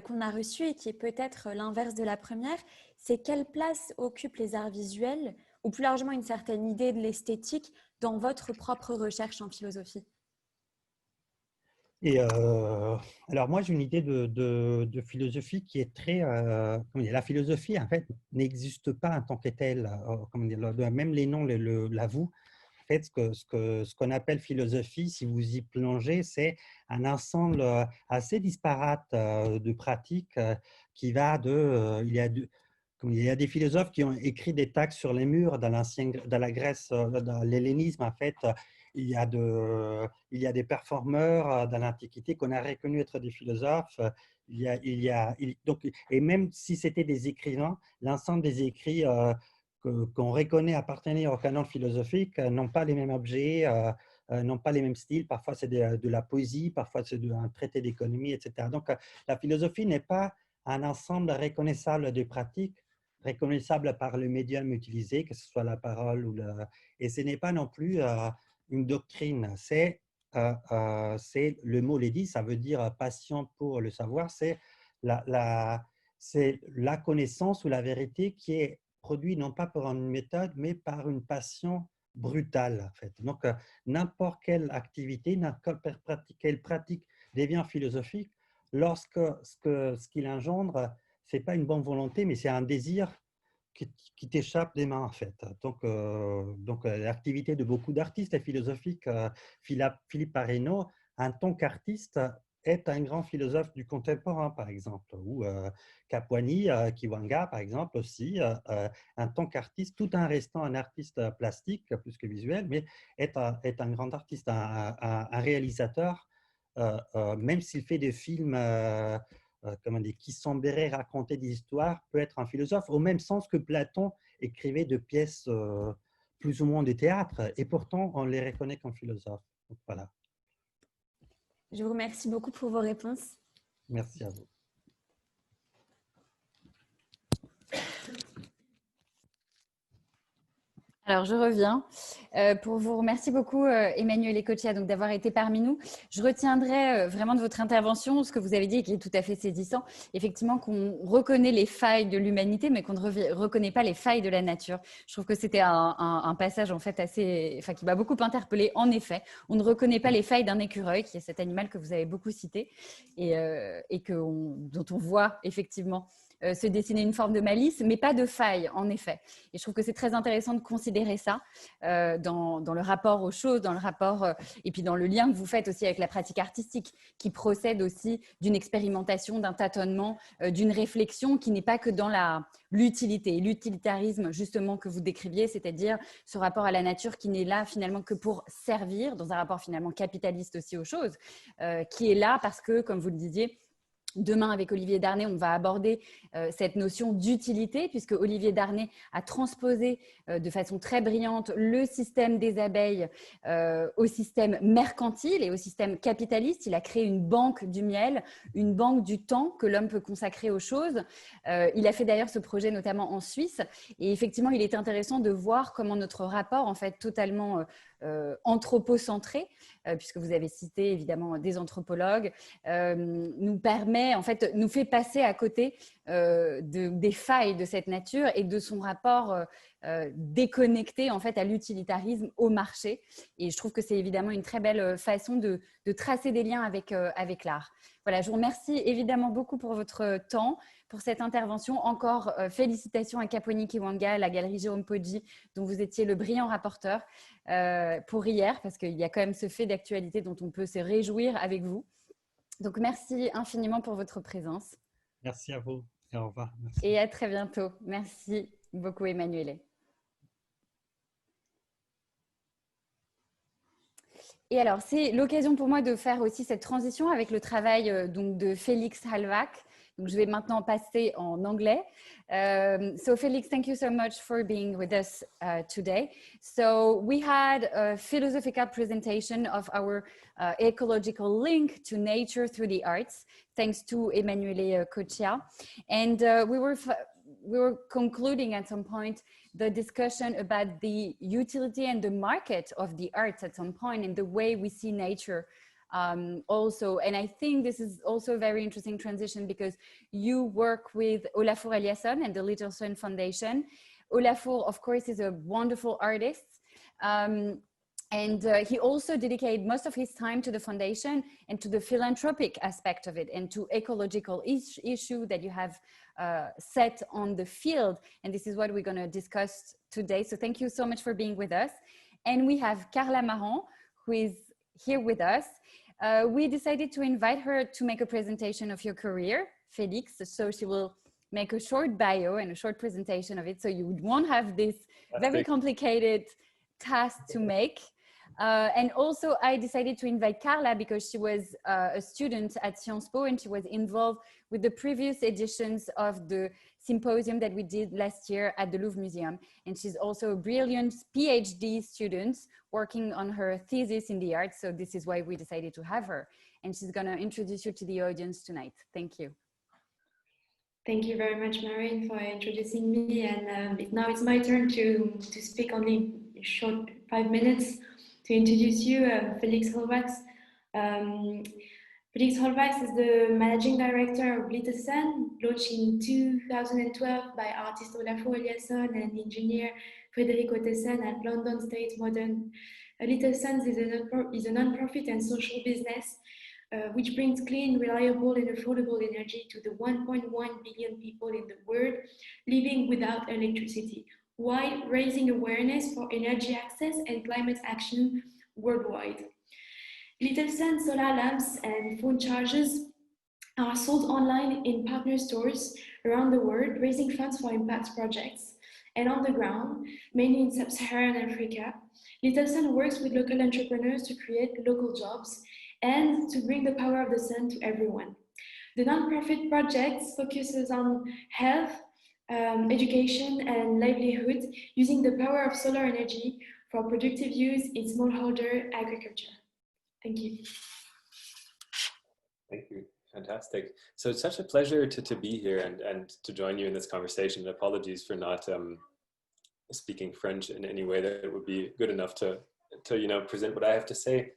qu'on a reçue et qui est peut-être l'inverse de la première, c'est quelle place occupent les arts visuels ou plus largement une certaine idée de l'esthétique dans votre propre recherche en philosophie?
Et alors moi j'ai une idée de philosophie qui est très, comment dire, la philosophie en fait n'existe pas en tant que telle, comment dire, même les noms l'avouent. En fait, ce qu'on appelle philosophie, si vous y plongez, c'est un ensemble assez disparate de pratiques qui va de, il y a des philosophes qui ont écrit des textes sur les murs dans la Grèce, dans l'hellénisme en fait. Il y a des performeurs dans l'Antiquité qu'on a reconnus être des philosophes. Donc, et même si c'était des écrivains, l'ensemble des écrits qu'on reconnaît appartenir au canon philosophique n'ont pas les mêmes objets, n'ont pas les mêmes styles. Parfois, c'est de la poésie, parfois, c'est un traité d'économie, etc. Donc, la philosophie n'est pas un ensemble reconnaissable de pratiques, reconnaissable par le médium utilisé, que ce soit la parole ou et ce n'est pas non plus une doctrine. C'est le mot l'a dit, ça veut dire passion pour le savoir. C'est la connaissance ou la vérité qui est produit non pas par une méthode, mais par une passion brutale, en fait. Donc, n'importe quelle activité, n'importe quelle pratique devient philosophique lorsque ce qu'il engendre, ce n'est pas une bonne volonté, mais c'est un désir qui t'échappe des mains, en fait. Donc l'activité de beaucoup d'artistes est philosophique. Philippe Parreno, en tant qu'artiste, est un grand philosophe du contemporain, par exemple, ou Kapwani Kiwanga, par exemple, aussi, en tant qu'artiste, tout en restant un artiste plastique, plus que visuel, mais est un grand artiste, un réalisateur, même s'il fait des films comment dire, qui semblerait raconter des histoires, peut être un philosophe, au même sens que Platon écrivait de pièces plus ou moins de théâtre, et pourtant on les reconnaît comme philosophes. Donc, voilà.
Je vous remercie beaucoup pour vos réponses.
Merci à vous.
Alors, je reviens pour vous remercier beaucoup, Emmanuel Ecochea, donc d'avoir été parmi nous. Je retiendrai vraiment de votre intervention ce que vous avez dit et qui est tout à fait saisissant. Effectivement, qu'on reconnaît les failles de l'humanité, mais qu'on ne reconnaît pas les failles de la nature. Je trouve que c'était un passage en fait qui m'a beaucoup interpellée. En effet, on ne reconnaît pas les failles d'un écureuil, qui est cet animal que vous avez beaucoup cité et dont on voit effectivement se dessiner une forme de malice, mais pas de faille, en effet. Et je trouve que c'est très intéressant de considérer ça dans le rapport aux choses, dans le rapport, et puis dans le lien que vous faites aussi avec la pratique artistique, qui procède aussi d'une expérimentation, d'un tâtonnement, d'une réflexion qui n'est pas que dans l'utilité, l'utilitarisme justement que vous décriviez, c'est-à-dire ce rapport à la nature qui n'est là finalement que pour servir, dans un rapport finalement capitaliste aussi aux choses, qui est là parce que, comme vous le disiez, demain, avec Olivier Darnay, on va aborder cette notion d'utilité, puisque Olivier Darnay a transposé de façon très brillante le système des abeilles au système mercantile et au système capitaliste. Il a créé une banque du miel, une banque du temps que l'homme peut consacrer aux choses. Il a fait d'ailleurs ce projet notamment en Suisse. Et effectivement, il est intéressant de voir comment notre rapport, en fait, totalement anthropocentré, puisque vous avez cité évidemment des anthropologues, nous permet en fait, nous fait passer à côté des failles de cette nature et de son rapport déconnecté en fait à l'utilitarisme, au marché. Et je trouve que c'est évidemment une très belle façon de tracer des liens avec l'art. Voilà, je vous remercie évidemment beaucoup pour votre temps, pour cette intervention. Encore félicitations à Kapwani Kiwanga, la galerie Jérôme Poggi, dont vous étiez le brillant rapporteur pour hier, parce qu'il y a quand même ce fait d'actualité dont on peut se réjouir avec vous. Donc, merci infiniment pour votre présence.
Merci à vous et au revoir. Merci.
Et à très bientôt. Merci beaucoup, Emmanuelle. Et alors, c'est l'occasion pour moi de faire aussi cette transition avec le travail donc, de Félix Halbach. Donc, je vais maintenant passer en anglais. So, Félix, thank you so much for being with us today. So, we had a philosophical presentation of our ecological link to nature through the arts, thanks to Emanuele Coccia. And we were concluding at some point the discussion about the utility and the market of the arts at some point and the way we see nature also. And I think this is also a very interesting transition because you work with Olafur Eliasson and the Little Sun Foundation. Olafur, of course, is a wonderful artist. And he also dedicated most of his time to the foundation and to the philanthropic aspect of it and to ecological issue that you have set on the field. And this is what we're going to discuss today. So thank you so much for being with us. And we have Carla Marron, who is here with us. We decided to invite her to make a presentation of your career, Félix. So she will make a short bio and a short presentation of it. So you won't have this very complicated task to make. And also I decided to invite Carla because she was a student at Sciences Po and she was involved with the previous editions of the symposium that we did last year at the Louvre Museum. And she's also a brilliant PhD student working on her thesis in the arts. So this is why we decided to have her. And she's going to introduce you to the audience tonight. Thank you.
Thank you very much, Marine, for introducing me. And now it's my turn to speak only a short 5 minutes to introduce you, Félix Halbach. Félix Halbach is the managing director of Little Sun, launched in 2012 by artist Olafur Eliasson and engineer Frédéric Ottesen at London State Modern. Little Sun is a non-profit and social business which brings clean, reliable and affordable energy to the 1.1 billion people in the world living without electricity, while raising awareness for energy access and climate action worldwide. Little Sun solar lamps and phone chargers are sold online in partner stores around the world, raising funds for impact projects. And on the ground, mainly in sub-Saharan Africa, Little Sun works with local entrepreneurs to create local jobs and to bring the power of the sun to everyone. The non-profit project focuses on health, education and livelihood using the power of solar energy for productive use in smallholder agriculture. Thank you.
Thank you. Fantastic. So it's such a pleasure to be here and to join you in this conversation. Apologies for not speaking French in any way that would be good enough to present what I have to say.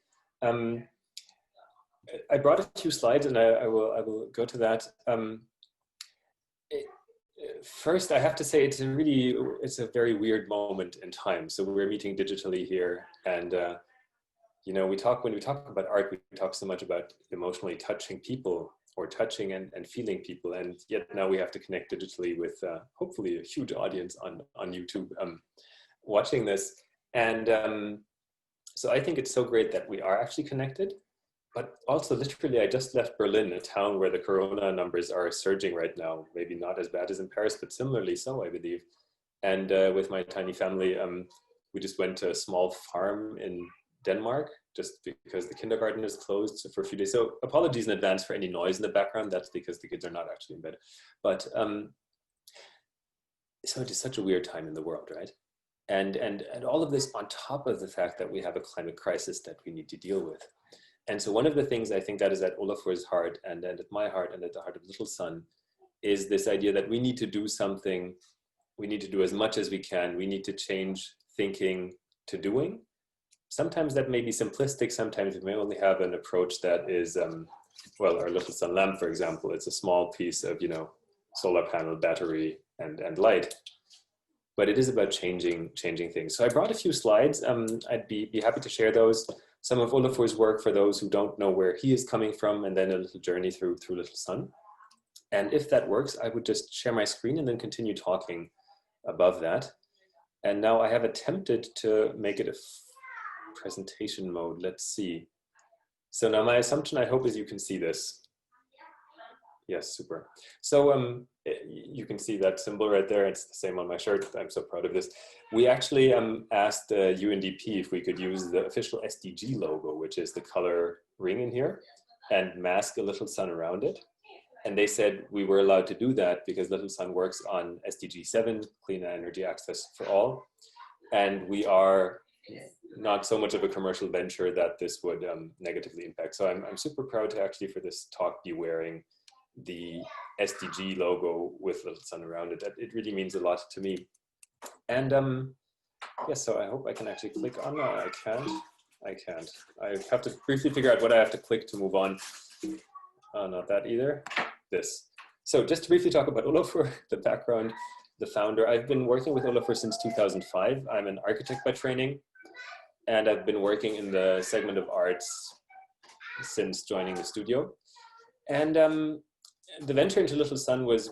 I brought a few slides and I will go to that. First, I have to say it's a very weird moment in time. So we're meeting digitally here, and when we talk about art, we talk so much about emotionally touching people or touching and feeling people, and yet now we have to connect digitally with hopefully a huge audience on YouTube watching this. And so I think it's so great that we are actually connected. But also, literally, I just left Berlin, a town where the corona numbers are surging right now. Maybe not as bad as in Paris, but similarly so, I believe. And with my tiny family, we just went to a small farm in Denmark, just because the kindergarten is closed for a few days. So apologies in advance for any noise in the background. That's because the kids are not actually in bed. But so it is such a weird time in the world, right? And all of this on top of the fact that we have a climate crisis that we need to deal with. And so one of the things I think that is at Olafur's heart and at my heart and at the heart of Little Sun is this idea that we need to do something. We need to do as much as we can. We need to change thinking to doing. Sometimes that may be simplistic. Sometimes we may only have an approach that is well, our little sun lamp, for example, it's a small piece of, you know, solar panel, battery, and light. But it is about changing things. So I brought a few slides. I'd be happy to share those. Some of Olafur's work for those who don't know where he is coming from, and then a little journey through Little Sun. And if that works, I would just share my screen and then continue talking above that. And now I have attempted to make it a presentation mode. Let's see. So now my assumption, I hope, is you can see this. Yes, super. So you can see that symbol right there. It's the same on my shirt. I'm so proud of this. We actually asked UNDP if we could use the official SDG logo, which is the color ring in here, and mask a little sun around it. And they said we were allowed to do that because Little Sun works on SDG 7, clean energy access for all. And we are not so much of a commercial venture that this would negatively impact. So I'm super proud to actually for this talk be wearing the SDG logo with Little Sun around it. It really means a lot to me. And yes, so I hope I can actually click on that. I can't. I have to briefly figure out what I have to click to move on. Not that either. This. So just to briefly talk about Olafur, the background, the founder. I've been working with Olafur since 2005. I'm an architect by training, and I've been working in the segment of arts since joining the studio. And the venture into Little Sun was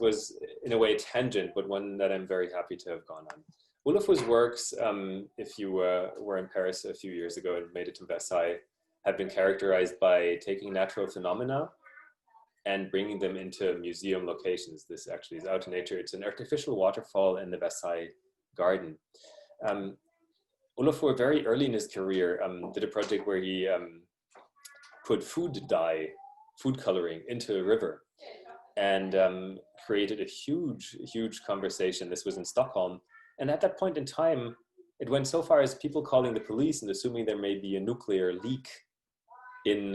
in a way a tangent, but one that I'm very happy to have gone on. Olafur's works, if you were in Paris a few years ago and made it to Versailles, have been characterized by taking natural phenomena and bringing them into museum locations. This actually is out in nature. It's an artificial waterfall in the Versailles garden. Olafur, very early in his career, did a project where he put food coloring into a river, and created a huge conversation. This was in Stockholm. And at that point in time, it went so far as people calling the police and assuming there may be a nuclear leak in,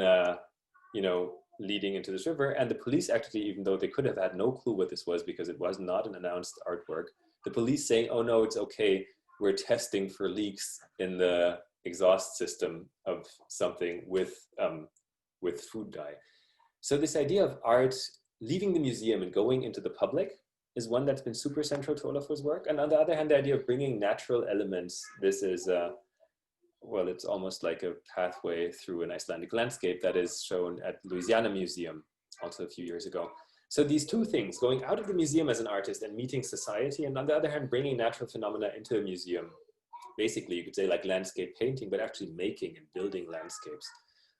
you know, leading into this river. And the police actually, even though they could have had no clue what this was because it was not an announced artwork, the police saying, oh no, it's okay. We're testing for leaks in the exhaust system of something with food dye. So this idea of art leaving the museum and going into the public is one that's been super central to Olafur's work. And on the other hand, the idea of bringing natural elements, this is, well, it's almost like a pathway through an Icelandic landscape that is shown at Louisiana Museum also a few years ago. So these two things, going out of the museum as an artist and meeting society, and on the other hand, bringing natural phenomena into a museum, basically you could say like landscape painting, but actually making and building landscapes.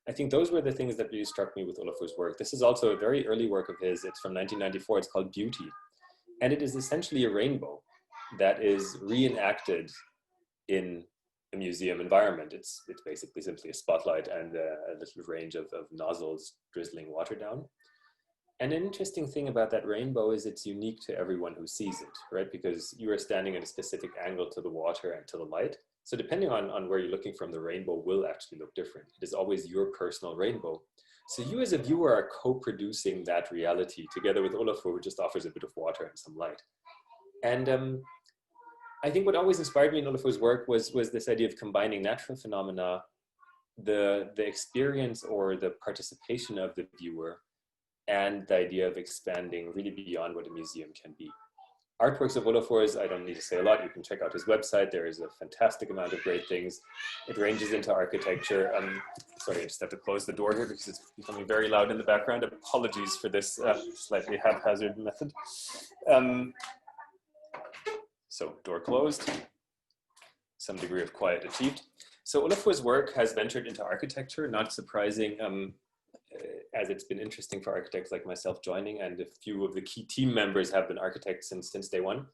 I think those were the things that really struck me with Olafur's work. This is also a very early work of his. It's from 1994. It's called Beauty. And it is essentially a rainbow that is reenacted in a museum environment. It's basically simply a spotlight and a little range of nozzles drizzling water down. And an interesting thing about that rainbow is it's unique to everyone who sees it, right? Because you are standing at a specific angle to the water and to the light. So depending on where you're looking from, the rainbow will actually look different. It is always your personal rainbow. So you as a viewer are co-producing that reality together with Olafur, who just offers a bit of water and some light. And I think what always inspired me in Olafur's work was this idea of combining natural phenomena, the experience or the participation of the viewer, and the idea of expanding really beyond what a museum can be. Artworks of Olafur's, I don't need to say a lot. You can check out his website. There is a fantastic amount of great things. It ranges into architecture. Sorry, I just have to close the door here because it's becoming very loud in the background. Apologies for this slightly haphazard method. So door closed, some degree of quiet achieved. So Olafur's work has ventured into architecture, not surprising, as it's been interesting for architects like myself joining, and a few of the key team members have been architects since day one.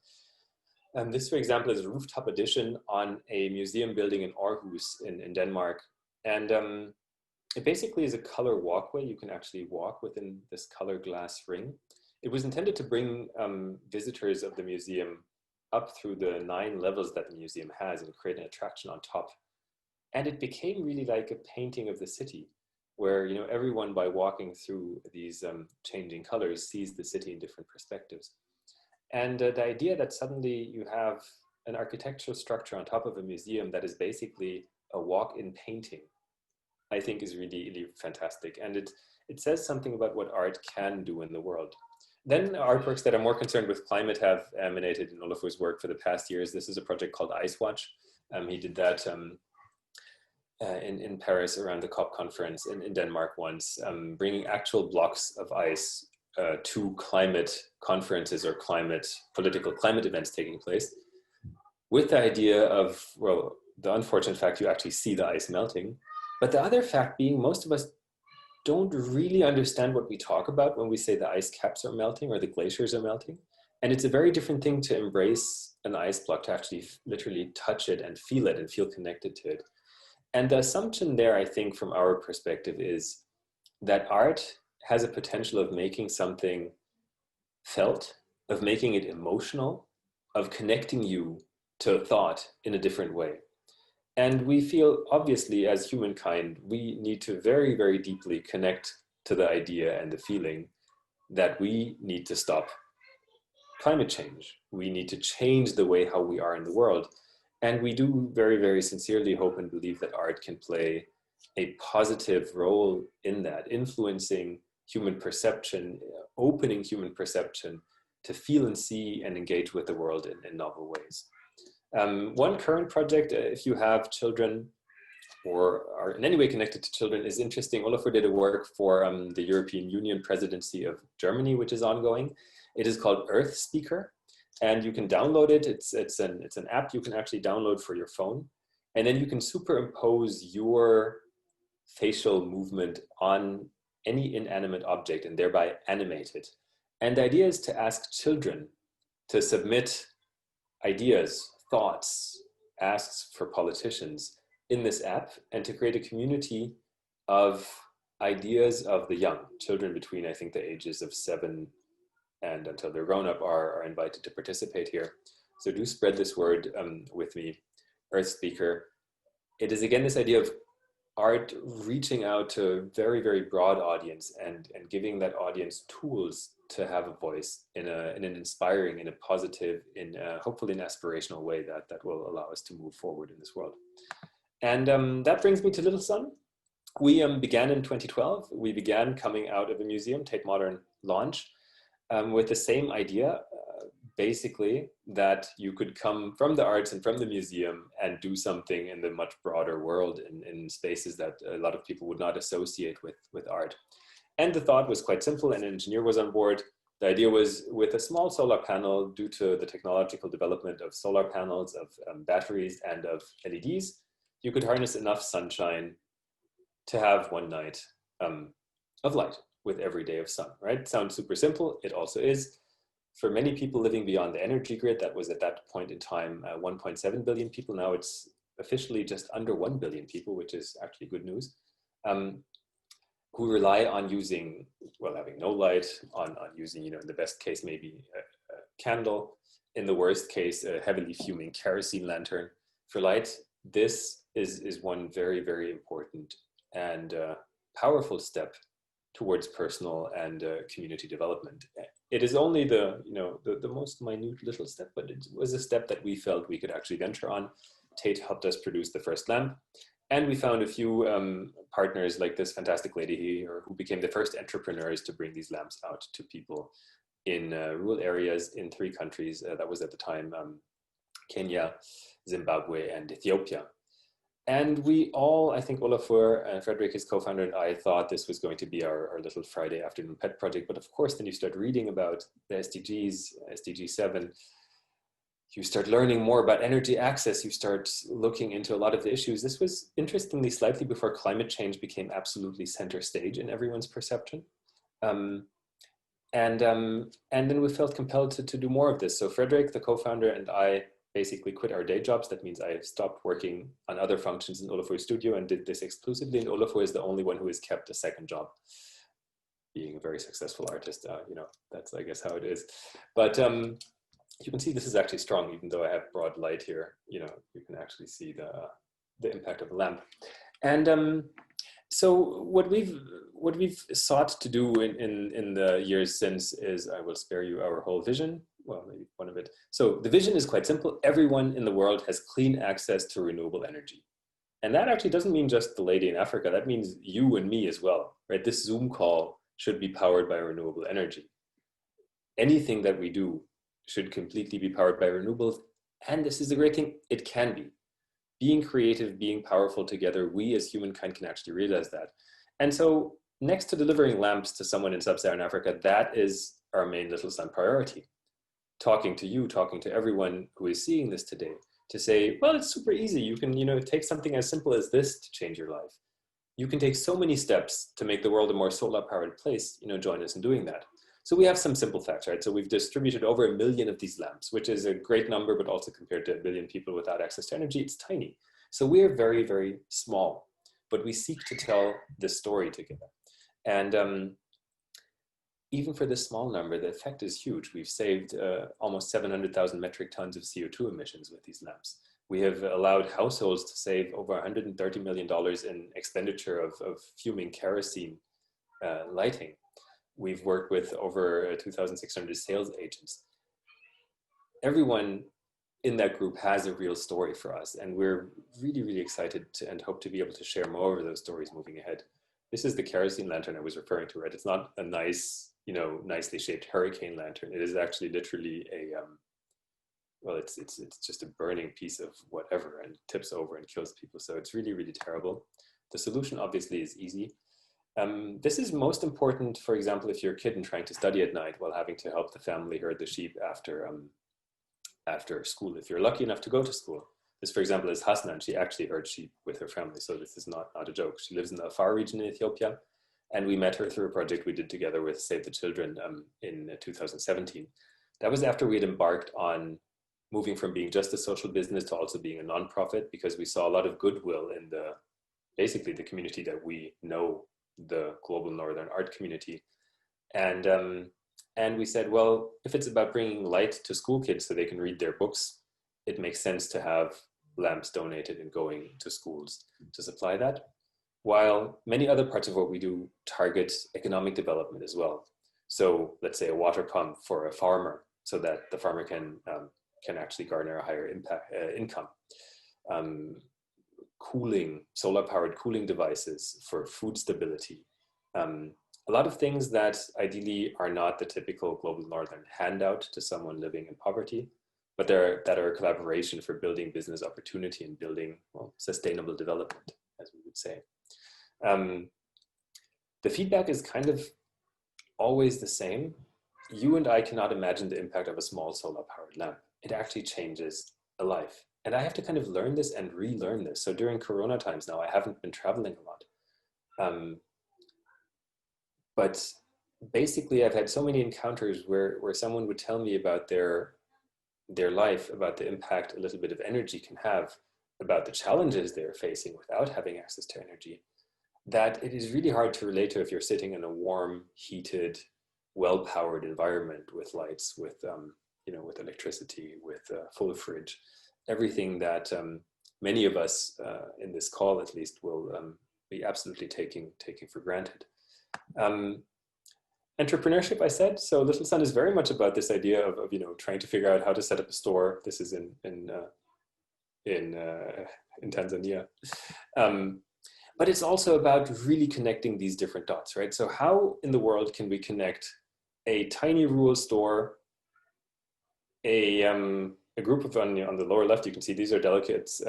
This, for example, is a rooftop addition on a museum building in Aarhus in Denmark. And it basically is a color walkway. You can actually walk within this color glass ring. It was intended to bring visitors of the museum up through the 9 levels that the museum has and create an attraction on top. And it became really like a painting of the city, where, you know, everyone by walking through these changing colors sees the city in different perspectives. And the idea that suddenly you have an architectural structure on top of a museum that is basically a walk-in painting I think is really, really fantastic. And it says something about what art can do in the world. Then artworks that are more concerned with climate have emanated in Olafur's work for the past years. This is a project called Ice Watch. He did that in Paris around the COP conference, in Denmark once, bringing actual blocks of ice to climate conferences or political climate events taking place, with the idea of, well, the unfortunate fact you actually see the ice melting, but the other fact being most of us don't really understand what we talk about when we say the ice caps are melting or the glaciers are melting. And it's a very different thing to embrace an ice block, to actually literally touch it and feel connected to it. And the assumption there, I think, from our perspective is that art has a potential of making something felt, of making it emotional, of connecting you to thought in a different way. And we feel, obviously, as humankind, we need to very, very deeply connect to the idea and the feeling that we need to stop climate change. We need to change the way how we are in the world. And we do very, very sincerely hope and believe that art can play a positive role in that, influencing human perception, opening human perception to feel and see and engage with the world in novel ways. One current project, if you have children or are in any way connected to children, is interesting. Olafur did a work for the European Union presidency of Germany, which is ongoing. It is called Earth Speaker, and you can download it. It's an app you can actually download for your phone, and then you can superimpose your facial movement on any inanimate object and thereby animate it. And the idea is to ask children to submit ideas, thoughts, asks for politicians in this app, and to create a community of ideas of the young. Children between, I think, the ages of 7 and until they're grown up are invited to participate here. So do spread this word with me, Earth Speaker. It is again this idea of art reaching out to a very, very broad audience and giving that audience tools to have a voice in an inspiring, in a positive, in hopefully an aspirational way that will allow us to move forward in this world. And that brings me to Little Sun. We began in 2012. We began coming out of the museum, Tate Modern launch, with the same idea, basically, that you could come from the arts and from the museum and do something in the much broader world in spaces that a lot of people would not associate with art. And the thought was quite simple. An engineer was on board. The idea was, with a small solar panel, due to the technological development of solar panels, of batteries, and of LEDs, you could harness enough sunshine to have one night of light with every day of sun, right? Sounds super simple. It also is. For many people living beyond the energy grid, that was at that point in time 1.7 billion people. Now it's officially just under 1 billion people, which is actually good news, who rely on using, well, having no light, on using, in the best case, maybe a candle, in the worst case, a heavily fuming kerosene lantern for light. This is one very, very important and powerful step towards personal and community development. It is only the most minute little step, but it was a step that we felt we could actually venture on. Tate helped us produce the first lamp, and we found a few partners like this fantastic lady here, who became the first entrepreneurs to bring these lamps out to people in rural areas in 3 countries. That was at the time Kenya, Zimbabwe, and Ethiopia. And we all, I think Olafur and Frederick, his co-founder, and I thought this was going to be our little Friday afternoon pet project. But of course, then you start reading about the SDGs, SDG 7, you start learning more about energy access, you start looking into a lot of the issues. This was, interestingly, slightly before climate change became absolutely center stage in everyone's perception. And then we felt compelled to do more of this. So Frederick, the co-founder, and I basically quit our day jobs. That means I stopped working on other functions in Olafur's studio and did this exclusively. And Olafur is the only one who has kept a second job, being a very successful artist. That's, I guess, how it is. But you can see this is actually strong, even though I have broad light here. You can actually see the impact of the lamp. And so what we've sought to do in the years since is, I will spare you our whole vision. Well, maybe one of it. So the vision is quite simple. Everyone in the world has clean access to renewable energy. And that actually doesn't mean just the lady in Africa. That means you and me as well, right? This Zoom call should be powered by renewable energy. Anything that we do should completely be powered by renewables. And this is the great thing, it can be. Being creative, being powerful together, we as humankind can actually realize that. And so next to delivering lamps to someone in sub-Saharan Africa, that is our main Little Sun priority. Talking to you, talking to everyone who is seeing this today, to say, well, it's super easy. You can, take something as simple as this to change your life. You can take so many steps to make the world a more solar-powered place. Join us in doing that. So we have some simple facts, right? So we've distributed over 1 million of these lamps, which is a great number, but also compared to 1 billion people without access to energy, it's tiny. So we are very, very small, but we seek to tell this story together. And even for this small number, the effect is huge. We've saved almost 700,000 metric tons of CO2 emissions with these lamps. We have allowed households to save over $130 million in expenditure of fuming kerosene lighting. We've worked with over 2,600 sales agents. Everyone in that group has a real story for us, and we're really, really excited and hope to be able to share more of those stories moving ahead. This is the kerosene lantern I was referring to, right? It's not a nice, nicely shaped hurricane lantern. It is actually literally a, well, it's just a burning piece of whatever and tips over and kills people. So it's really, really terrible. The solution obviously is easy. This is most important, for example, if you're a kid and trying to study at night while having to help the family herd the sheep after school, if you're lucky enough to go to school. This, for example, is Hasna, and she actually herds sheep with her family, so this is not a joke. She lives in the Afar region in Ethiopia, and we met her through a project we did together with Save the Children in 2017. That was after we had embarked on moving from being just a social business to also being a nonprofit, because we saw a lot of goodwill in basically the community that we know, the global Northern art community. And we said, well, if it's about bringing light to school kids so they can read their books, it makes sense to have lamps donated and going to schools to supply that. While many other parts of what we do target economic development as well. So let's say a water pump for a farmer so that the farmer can actually garner a higher income. Solar-powered cooling devices for food stability. A lot of things that ideally are not the typical global Northern handout to someone living in poverty, but that are a collaboration for building business opportunity and building, well, sustainable development, as we would say. The feedback is kind of always the same. You and I cannot imagine the impact of a small solar-powered lamp. It actually changes a life. And I have to kind of learn this and relearn this. So during Corona times now, I haven't been traveling a lot. But basically, I've had so many encounters where someone would tell me about their life, about the impact a little bit of energy can have, about the challenges they're facing without having access to energy, that it is really hard to relate to if you're sitting in a warm, heated, well-powered environment with lights, with with electricity, with a full fridge, everything that many of us in this call, at least, will be absolutely taking for granted. Entrepreneurship, I said. So Little Sun is very much about this idea of trying to figure out how to set up a store. This is in Tanzania. But it's also about really connecting these different dots, right? So how in the world can we connect a tiny rural store, a group of, on the lower left, you can see these are delegates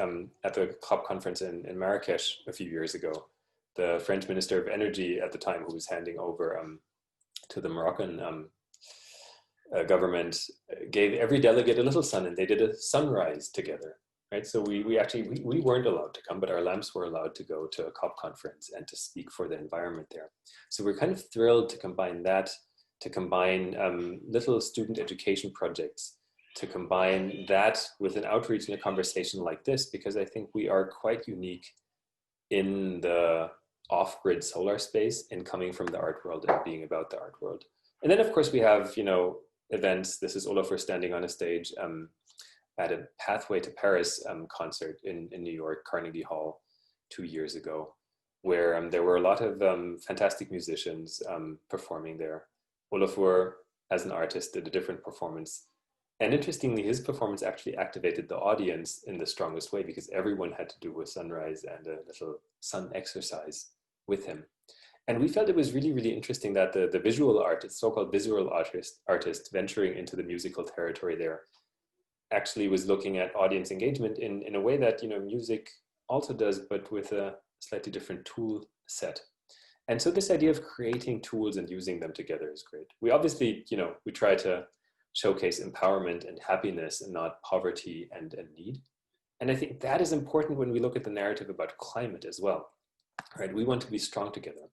at the COP conference in Marrakesh a few years ago. The French Minister of Energy at the time, who was handing over to the Moroccan government, gave every delegate a little sun, and they did a sunrise together, right? So we weren't allowed to come, but our lamps were allowed to go to a COP conference and to speak for the environment there. So we're kind of thrilled to combine that, to combine little student education projects, to combine that with an outreach and a conversation like this, because I think we are quite unique in the off-grid solar space and coming from the art world and being about the art world. And then of course we have, events. This is Olafur standing on a stage at a Pathway to Paris concert in New York, Carnegie Hall, 2 years ago, where there were a lot of fantastic musicians performing there. Olafur, as an artist, did a different performance. And interestingly, his performance actually activated the audience in the strongest way because everyone had to do a sunrise and a little sun exercise with him. And we felt it was really, really interesting that the visual artist, so-called visual artist venturing into the musical territory there, actually was looking at audience engagement in a way that, you know, music also does, but with a slightly different tool set. And so this idea of creating tools and using them together is great. We obviously, you know, we try to showcase empowerment and happiness and not poverty and need. And I think that is important when we look at the narrative about climate as well, right? We want to be strong together.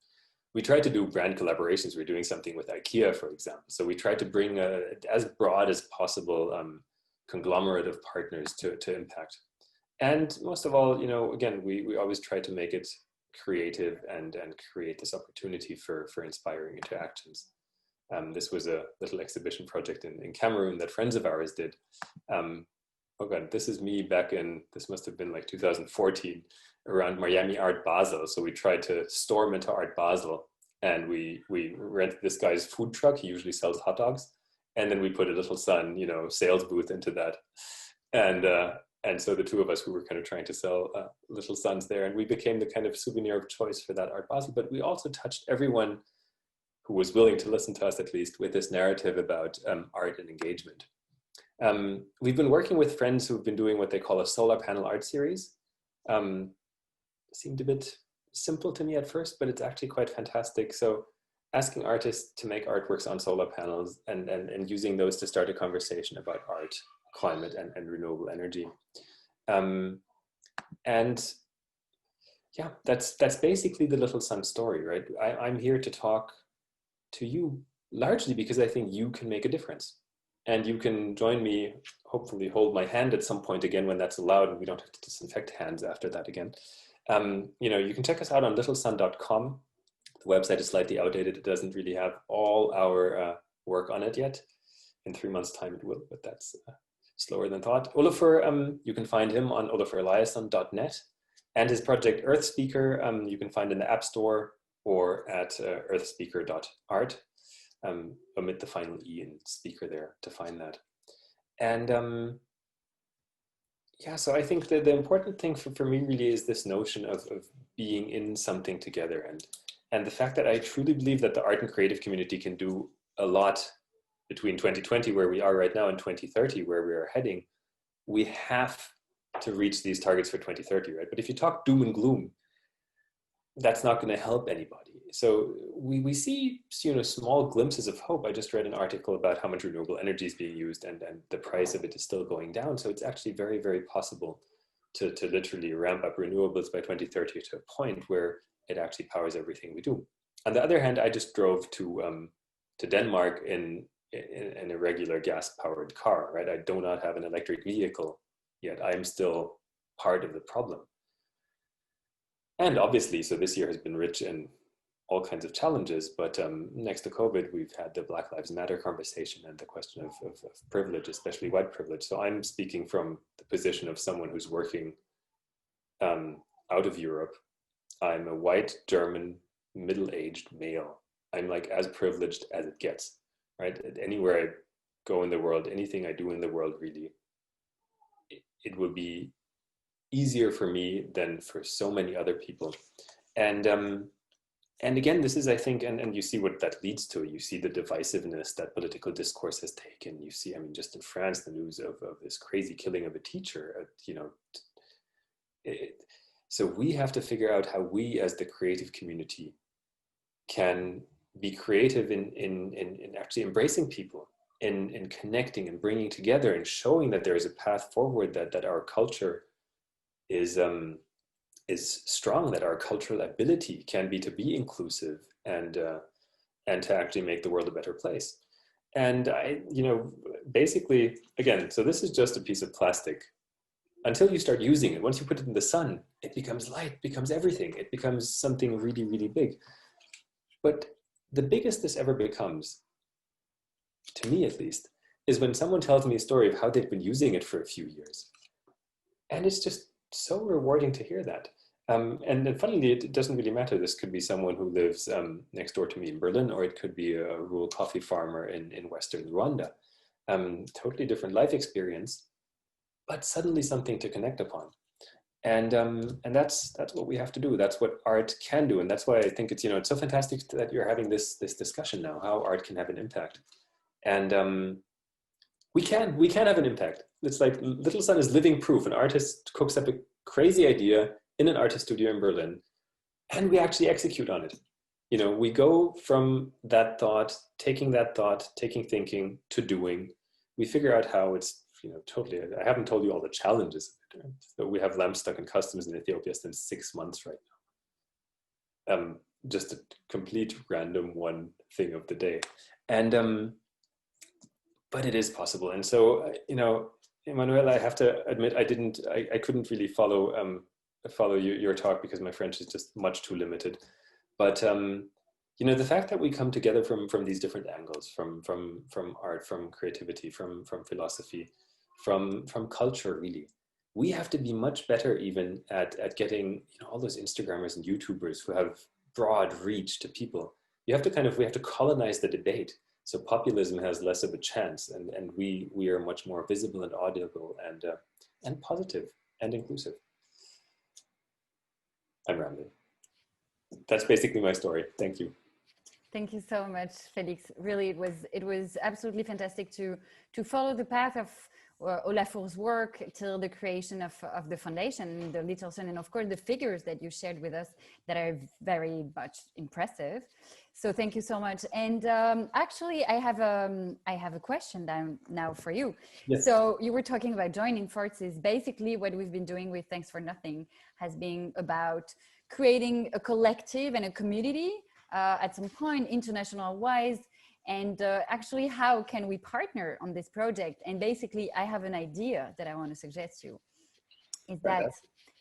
We try to do brand collaborations. We're doing something with IKEA, for example. So we try to bring as broad as possible conglomerate of partners to impact. And most of all, you know, again, we always try to make it creative and create this opportunity for inspiring interactions. This was a little exhibition project in Cameroon that friends of ours did. Oh God, this is me back in, this must have been like 2014, around Miami Art Basel. So we tried to storm into Art Basel and we rented this guy's food truck. He usually sells hot dogs. And then we put a little sun, you know, sales booth into that. And so the two of us who were kind of trying to sell little suns there, and we became the kind of souvenir of choice for that Art Basel. But we also touched everyone who was willing to listen to us, at least, with this narrative about art and engagement. We've been working with friends who've been doing what they call a solar panel art series. Seemed a bit simple to me at first, but it's actually quite fantastic. So asking artists to make artworks on solar panels and using those to start a conversation about art, climate, and renewable energy. And yeah, that's basically the Little Sun story, right? I'm here to talk to you largely because I think you can make a difference. And you can join me, hopefully hold my hand at some point again when that's allowed and we don't have to disinfect hands after that again. You know, you can check us out on littlesun.com. The website is slightly outdated. It doesn't really have all our work on it yet. In 3 months' time it will, but that's slower than thought. Olafur, you can find him on olafureliasson.net. And his project Earthspeaker, you can find in the App Store or at earthspeaker.art. Omit the final E in speaker there to find that. And yeah, so I think that the important thing for me really is this notion of being in something together. And the fact that I truly believe that the art and creative community can do a lot between 2020, where we are right now, and 2030, where we are heading. We have to reach these targets for 2030, right? But if you talk doom and gloom, that's not going to help anybody. So we see, you know, small glimpses of hope. I just read an article about how much renewable energy is being used and the price of it is still going down. So it's actually very, very possible to literally ramp up renewables by 2030 to a point where it actually powers everything we do. On the other hand, I just drove to Denmark in a regular gas-powered car, right? I do not have an electric vehicle yet. I'm still part of the problem. And obviously, so this year has been rich in all kinds of challenges, but next to COVID, we've had the Black Lives Matter conversation and the question of privilege, especially white privilege. So I'm speaking from the position of someone who's working out of Europe. I'm a white, German, middle-aged male. I'm like as privileged as it gets, right? Anywhere I go in the world, anything I do in the world, really, it will be easier for me than for so many other people. And again, this is, I think, and you see what that leads to. You see the divisiveness that political discourse has taken. You see, I mean, just in France, the news of this crazy killing of a teacher, you know. So we have to figure out how we as the creative community can be creative in actually embracing people, in connecting and bringing together and showing that there is a path forward, that our culture is strong, that our cultural ability can be to be inclusive and to actually make the world a better place. And I, you know, basically, again, so this is just a piece of plastic. Until you start using it, once you put it in the sun, it becomes light, becomes everything. It becomes something really, really big. But the biggest this ever becomes, to me at least, is when someone tells me a story of how they've been using it for a few years. And it's just so rewarding to hear that. And funnily, it doesn't really matter. This could be someone who lives next door to me in Berlin, or it could be a rural coffee farmer in Western Rwanda. totally different life experience, but suddenly something to connect upon. And that's what we have to do. That's what art can do. And that's why I think it's, it's so fantastic that you're having this discussion now, how art can have an impact. And we can have an impact. It's like Little Sun is living proof. An artist cooks up a crazy idea in an artist studio in Berlin, and we actually execute on it. We go from that thought, taking thinking to doing. We figure out how it's, totally, I haven't told you all the challenges. So we have lamps stuck in customs in Ethiopia since 6 months right now. Just a complete random one thing of the day. And, but it is possible. And so, Emmanuel, I have to admit, I couldn't really follow your talk because my French is just much too limited. But, the fact that we come together from these different angles, from art, from creativity, from philosophy, from culture, really, we have to be much better even at getting all those Instagrammers and YouTubers who have broad reach to people. We have to colonize the debate, so populism has less of a chance, and we are much more visible and audible and positive and inclusive. I'm rambling. That's basically my story. Thank you.
Thank you so much, Felix. Really, it was absolutely fantastic to follow the path of Olafour's work till the creation of the foundation, the Little Sun, and of course the figures that you shared with us that are very much impressive. So thank you so much. And actually, I have a question now for you. Yes. So you were talking about joining forces. Basically, what we've been doing with Thanks for Nothing has been about creating a collective and a community at some point, international-wise. And actually, how can we partner on this project? And basically, I have an idea that I want to suggest you. Is that,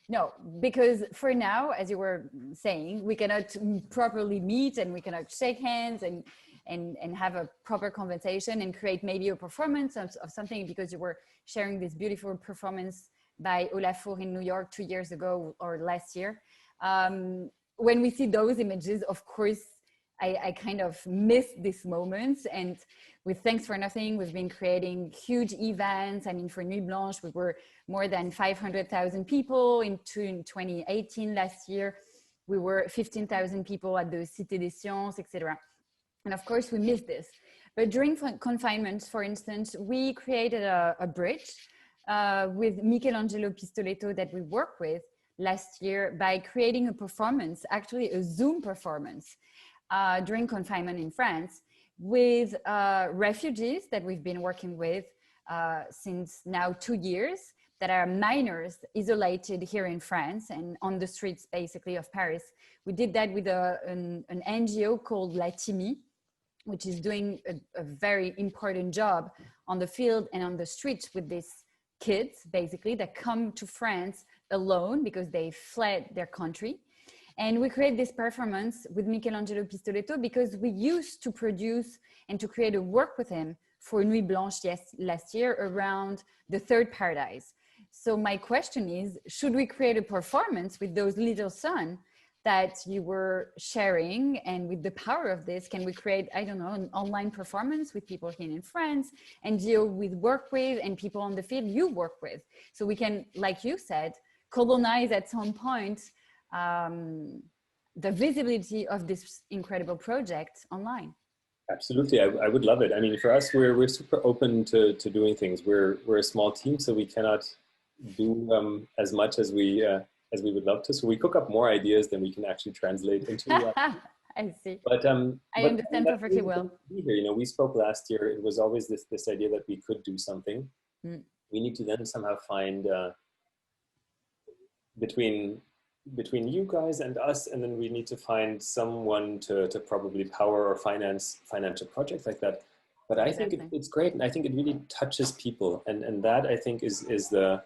no, because for now, as you were saying, we cannot properly meet and we cannot shake hands and have a proper conversation and create maybe a performance of something, because you were sharing this beautiful performance by Olafour in New York 2 years ago or last year. When we see those images, of course, I kind of miss these moments. And with Thanks for Nothing, we've been creating huge events. I mean, for Nuit Blanche, we were more than 500,000 people in 2018 last year. We were 15,000 people at the Cité des Sciences, etc. And of course, we miss this. But during confinement, for instance, we created a bridge with Michelangelo Pistoletto that we worked with last year by creating a performance, actually a Zoom performance, during confinement in France with refugees that we've been working with since now 2 years, that are minors isolated here in France and on the streets basically of Paris. We did that with an NGO called La Timmy, which is doing a very important job on the field and on the streets with these kids basically that come to France alone because they fled their country. And we create this performance with Michelangelo Pistoletto because we used to produce and to create a work with him for Nuit Blanche last year around the third paradise. So my question is, should we create a performance with those Little Sun that you were sharing? And with the power of this, can we create, I don't know, an online performance with people here in France and deal with work with and people on the field you work with? So we can, like you said, colonize at some point the visibility of this incredible project online.
Absolutely, I would love it. I mean, for us, we're super open to doing things. We're a small team, so we cannot do as much as we would love to. So we cook up more ideas than we can actually translate into.
I see.
But
I understand perfectly well.
Here, we spoke last year. It was always this idea that we could do something. We need to then somehow find between you guys and us, and then we need to find someone to probably power or finance financial projects like that. But I think it's great, and I think it really touches people, and that I think is the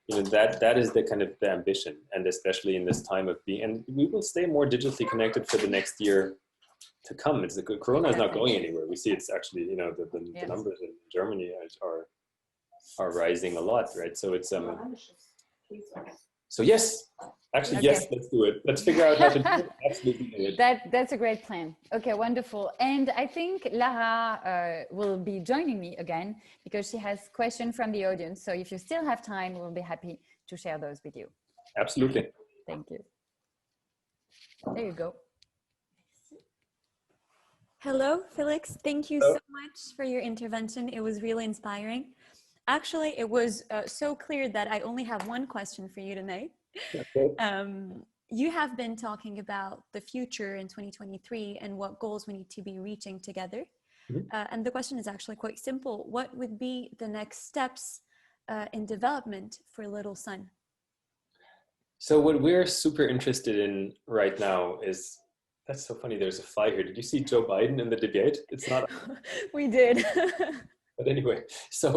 that is the kind of the ambition, and especially in this time of being, and we will stay more digitally connected for the next year to come. It's Corona is not going anywhere. We see it's actually the numbers in Germany are rising a lot, right? So it's So yes, actually,
Okay.
yes, let's do it. Let's figure out how to do it. Absolutely do it.
That's a great plan. Okay, wonderful. And I think Lara will be joining me again because she has questions from the audience. So if you still have time, we'll be happy to share those with you.
Absolutely.
Thank you. There you go.
Hello, Felix. Thank you so much for your intervention. It was really inspiring. Actually, it was so clear that I only have one question for you tonight.
Okay.
You have been talking about the future in 2023 and what goals we need to be reaching together.
Mhm.
And the question is actually quite simple. What would be the next steps in development for Little Sun?
So what we're super interested in right now is, that's so funny, there's a fly here. Did you see Joe Biden in the debate? It's not.
We did.
But anyway, so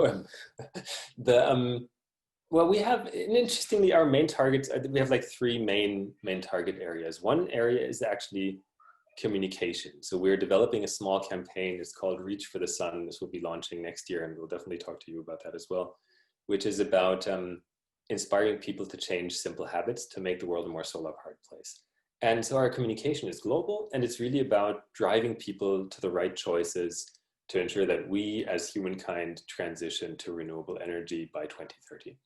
well, we have, and interestingly, our main targets, we have like three main target areas. One area is actually communication. So we're developing a small campaign. It's called Reach for the Sun. This will be launching next year, and we'll definitely talk to you about that as well, which is about inspiring people to change simple habits to make the world a more solar-powered place. And so our communication is global, and it's really about driving people to the right choices to ensure that we as humankind transition to renewable energy by 2030.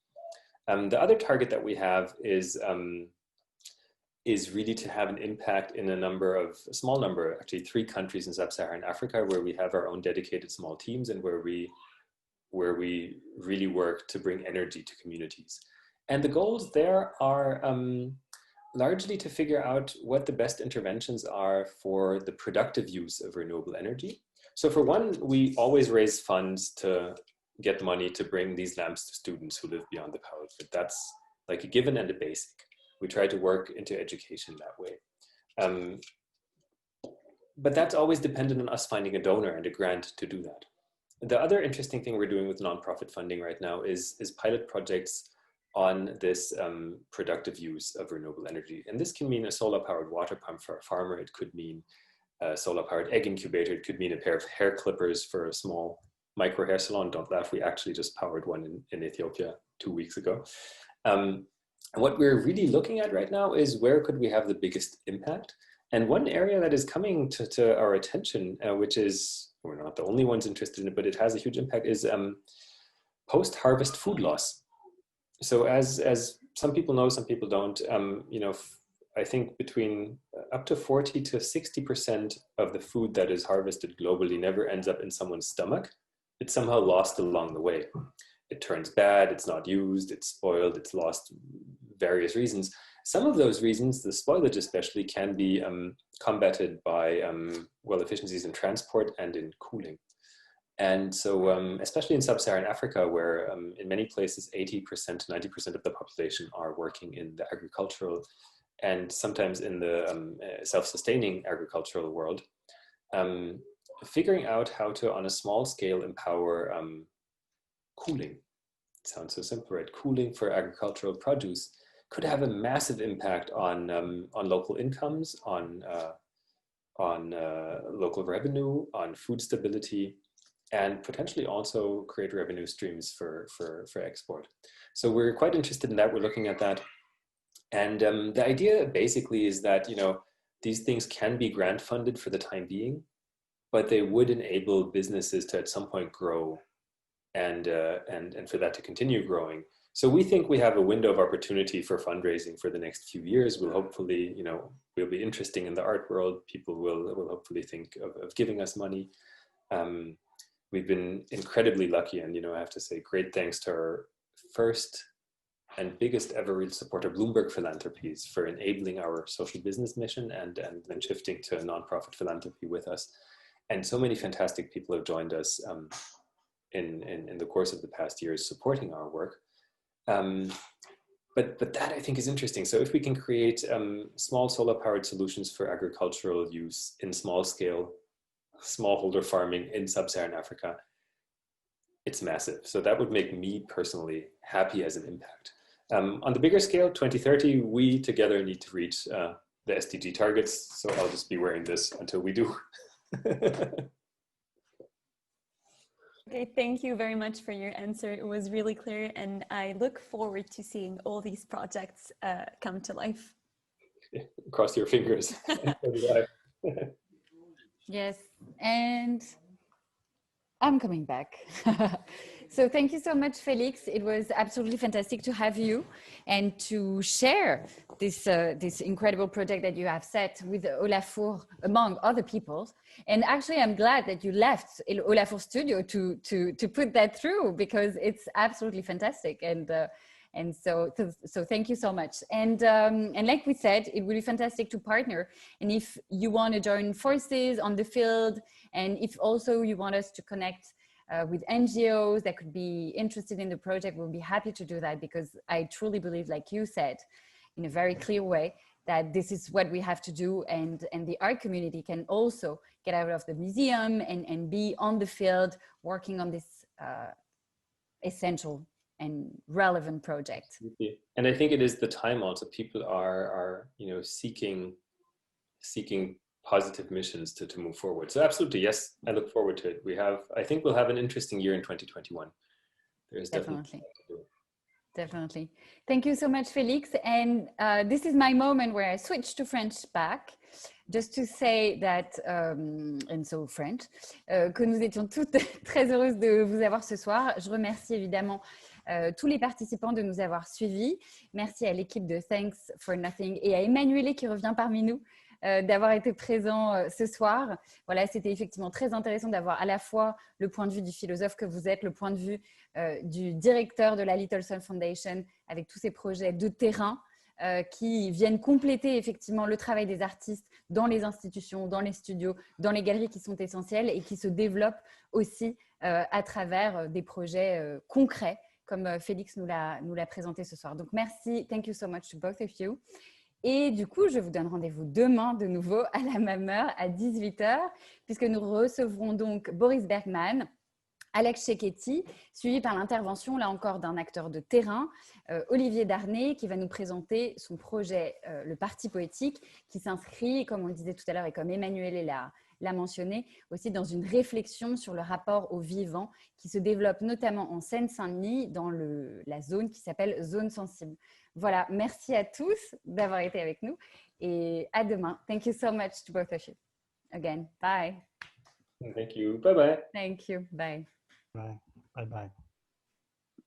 The other target that we have is really to have an impact in a small number, actually 3 countries in sub-Saharan Africa, where we have our own dedicated small teams and where we really work to bring energy to communities. And the goals there are largely to figure out what the best interventions are for the productive use of renewable energy. So for one, we always raise funds to get money to bring these lamps to students who live beyond the power grid. That's like a given and a basic. We try to work into education that way. But that's always dependent on us finding a donor and a grant to do that. The other interesting thing we're doing with nonprofit funding right now is pilot projects on this productive use of renewable energy. And this can mean a solar-powered water pump for a farmer. It could mean a solar-powered egg incubator. It could mean a pair of hair clippers for a small micro hair salon. Don't laugh, we actually just powered one in Ethiopia 2 weeks ago. What we're really looking at right now is where could we have the biggest impact? And one area that is coming to our attention, which is, we're not the only ones interested in it, but it has a huge impact, is post-harvest food loss. So as some people know, some people don't, you know, I think between up to 40 to 60% of the food that is harvested globally never ends up in someone's stomach. It's somehow lost along the way. It turns bad, it's not used, it's spoiled, it's lost, various reasons. Some of those reasons, the spoilage especially, can be combated by well, efficiencies in transport and in cooling. And so, especially in sub-Saharan Africa, where in many places 80% to 90% of the population are working in the agricultural and sometimes in the self-sustaining agricultural world, figuring out how to, on a small scale, empower cooling. It sounds so simple, right? Cooling for agricultural produce could have a massive impact on local incomes, on local revenue, on food stability, and potentially also create revenue streams for export. So we're quite interested in that. We're looking at that. And the idea basically is that, you know, these things can be grant funded for the time being, but they would enable businesses to at some point grow and for that to continue growing. So we think we have a window of opportunity for fundraising for the next few years. We'll hopefully, you know, we'll be interesting in the art world. People will hopefully think of giving us money. We've been incredibly lucky, and, you know, I have to say great thanks to our first and biggest ever real supporter, Bloomberg Philanthropies, for enabling our social business mission and then shifting to nonprofit philanthropy with us. And so many fantastic people have joined us in the course of the past years supporting our work. But that, I think, is interesting. So if we can create small solar-powered solutions for agricultural use in small scale, smallholder farming in sub-Saharan Africa, it's massive. So that would make me personally happy as an impact. On the bigger scale, 2030, we together need to reach the SDG targets. So I'll just be wearing this until we do.
Okay, thank you very much for your answer. It was really clear, and I look forward to seeing all these projects come to life.
Cross your fingers.
Yes, and I'm coming back. So thank you so much, Felix. It was absolutely fantastic to have you and to share this, this incredible project that you have set with Olafur, among other people. And actually, I'm glad that you left Olafur Studio to put that through, because it's absolutely fantastic. And so thank you so much. And like we said, it would be fantastic to partner. And if you want to join forces on the field, and if also you want us to connect with NGOs that could be interested in the project, we'll be happy to do that, because I truly believe, like you said, in a very clear way, that this is what we have to do, and the art community can also get out of the museum and be on the field working on this essential and relevant project.
And I think it is the time also. People are seeking positive missions to move forward. So absolutely, yes, I look forward to it. I think we'll have an interesting year in 2021. There's definitely.
Definitely. Thank you so much, Felix. And this is my moment where I switch to French back, just to say that, and so French, que nous étions toutes très heureuses de vous avoir ce soir. Je remercie évidemment tous les participants de nous avoir suivis. Merci à l'équipe de Thanks for Nothing et à Emmanuelle qui revient parmi nous, d'avoir été présent ce soir. Voilà, c'était effectivement très intéressant d'avoir à la fois le point de vue du philosophe que vous êtes, le point de vue du directeur de la Little Sun Foundation, avec tous ces projets de terrain qui viennent compléter effectivement le travail des artistes dans les institutions, dans les studios, dans les galeries qui sont essentielles, et qui se développent aussi à travers des projets concrets, comme Félix nous l'a présenté ce soir. Donc merci, thank you so much to both of you. Et du coup, je vous donne rendez-vous demain de nouveau à la même heure, à 18h, puisque nous recevrons donc Boris Bergman, Alex Cecchetti, suivi par l'intervention, là encore, d'un acteur de terrain, Olivier Darnay, qui va nous présenter son projet, le Parti poétique, qui s'inscrit, comme on le disait tout à l'heure et comme Emmanuelle l'a mentionné, aussi dans une réflexion sur le rapport au vivant, qui se développe notamment en Seine-Saint-Denis, dans la zone qui s'appelle Zone Sensible. Voilà, merci à tous d'avoir été avec nous, et à demain. Thank you so much to both of you. Again, bye.
Thank you. Bye-bye.
Thank you. Bye.
Bye. Bye-bye.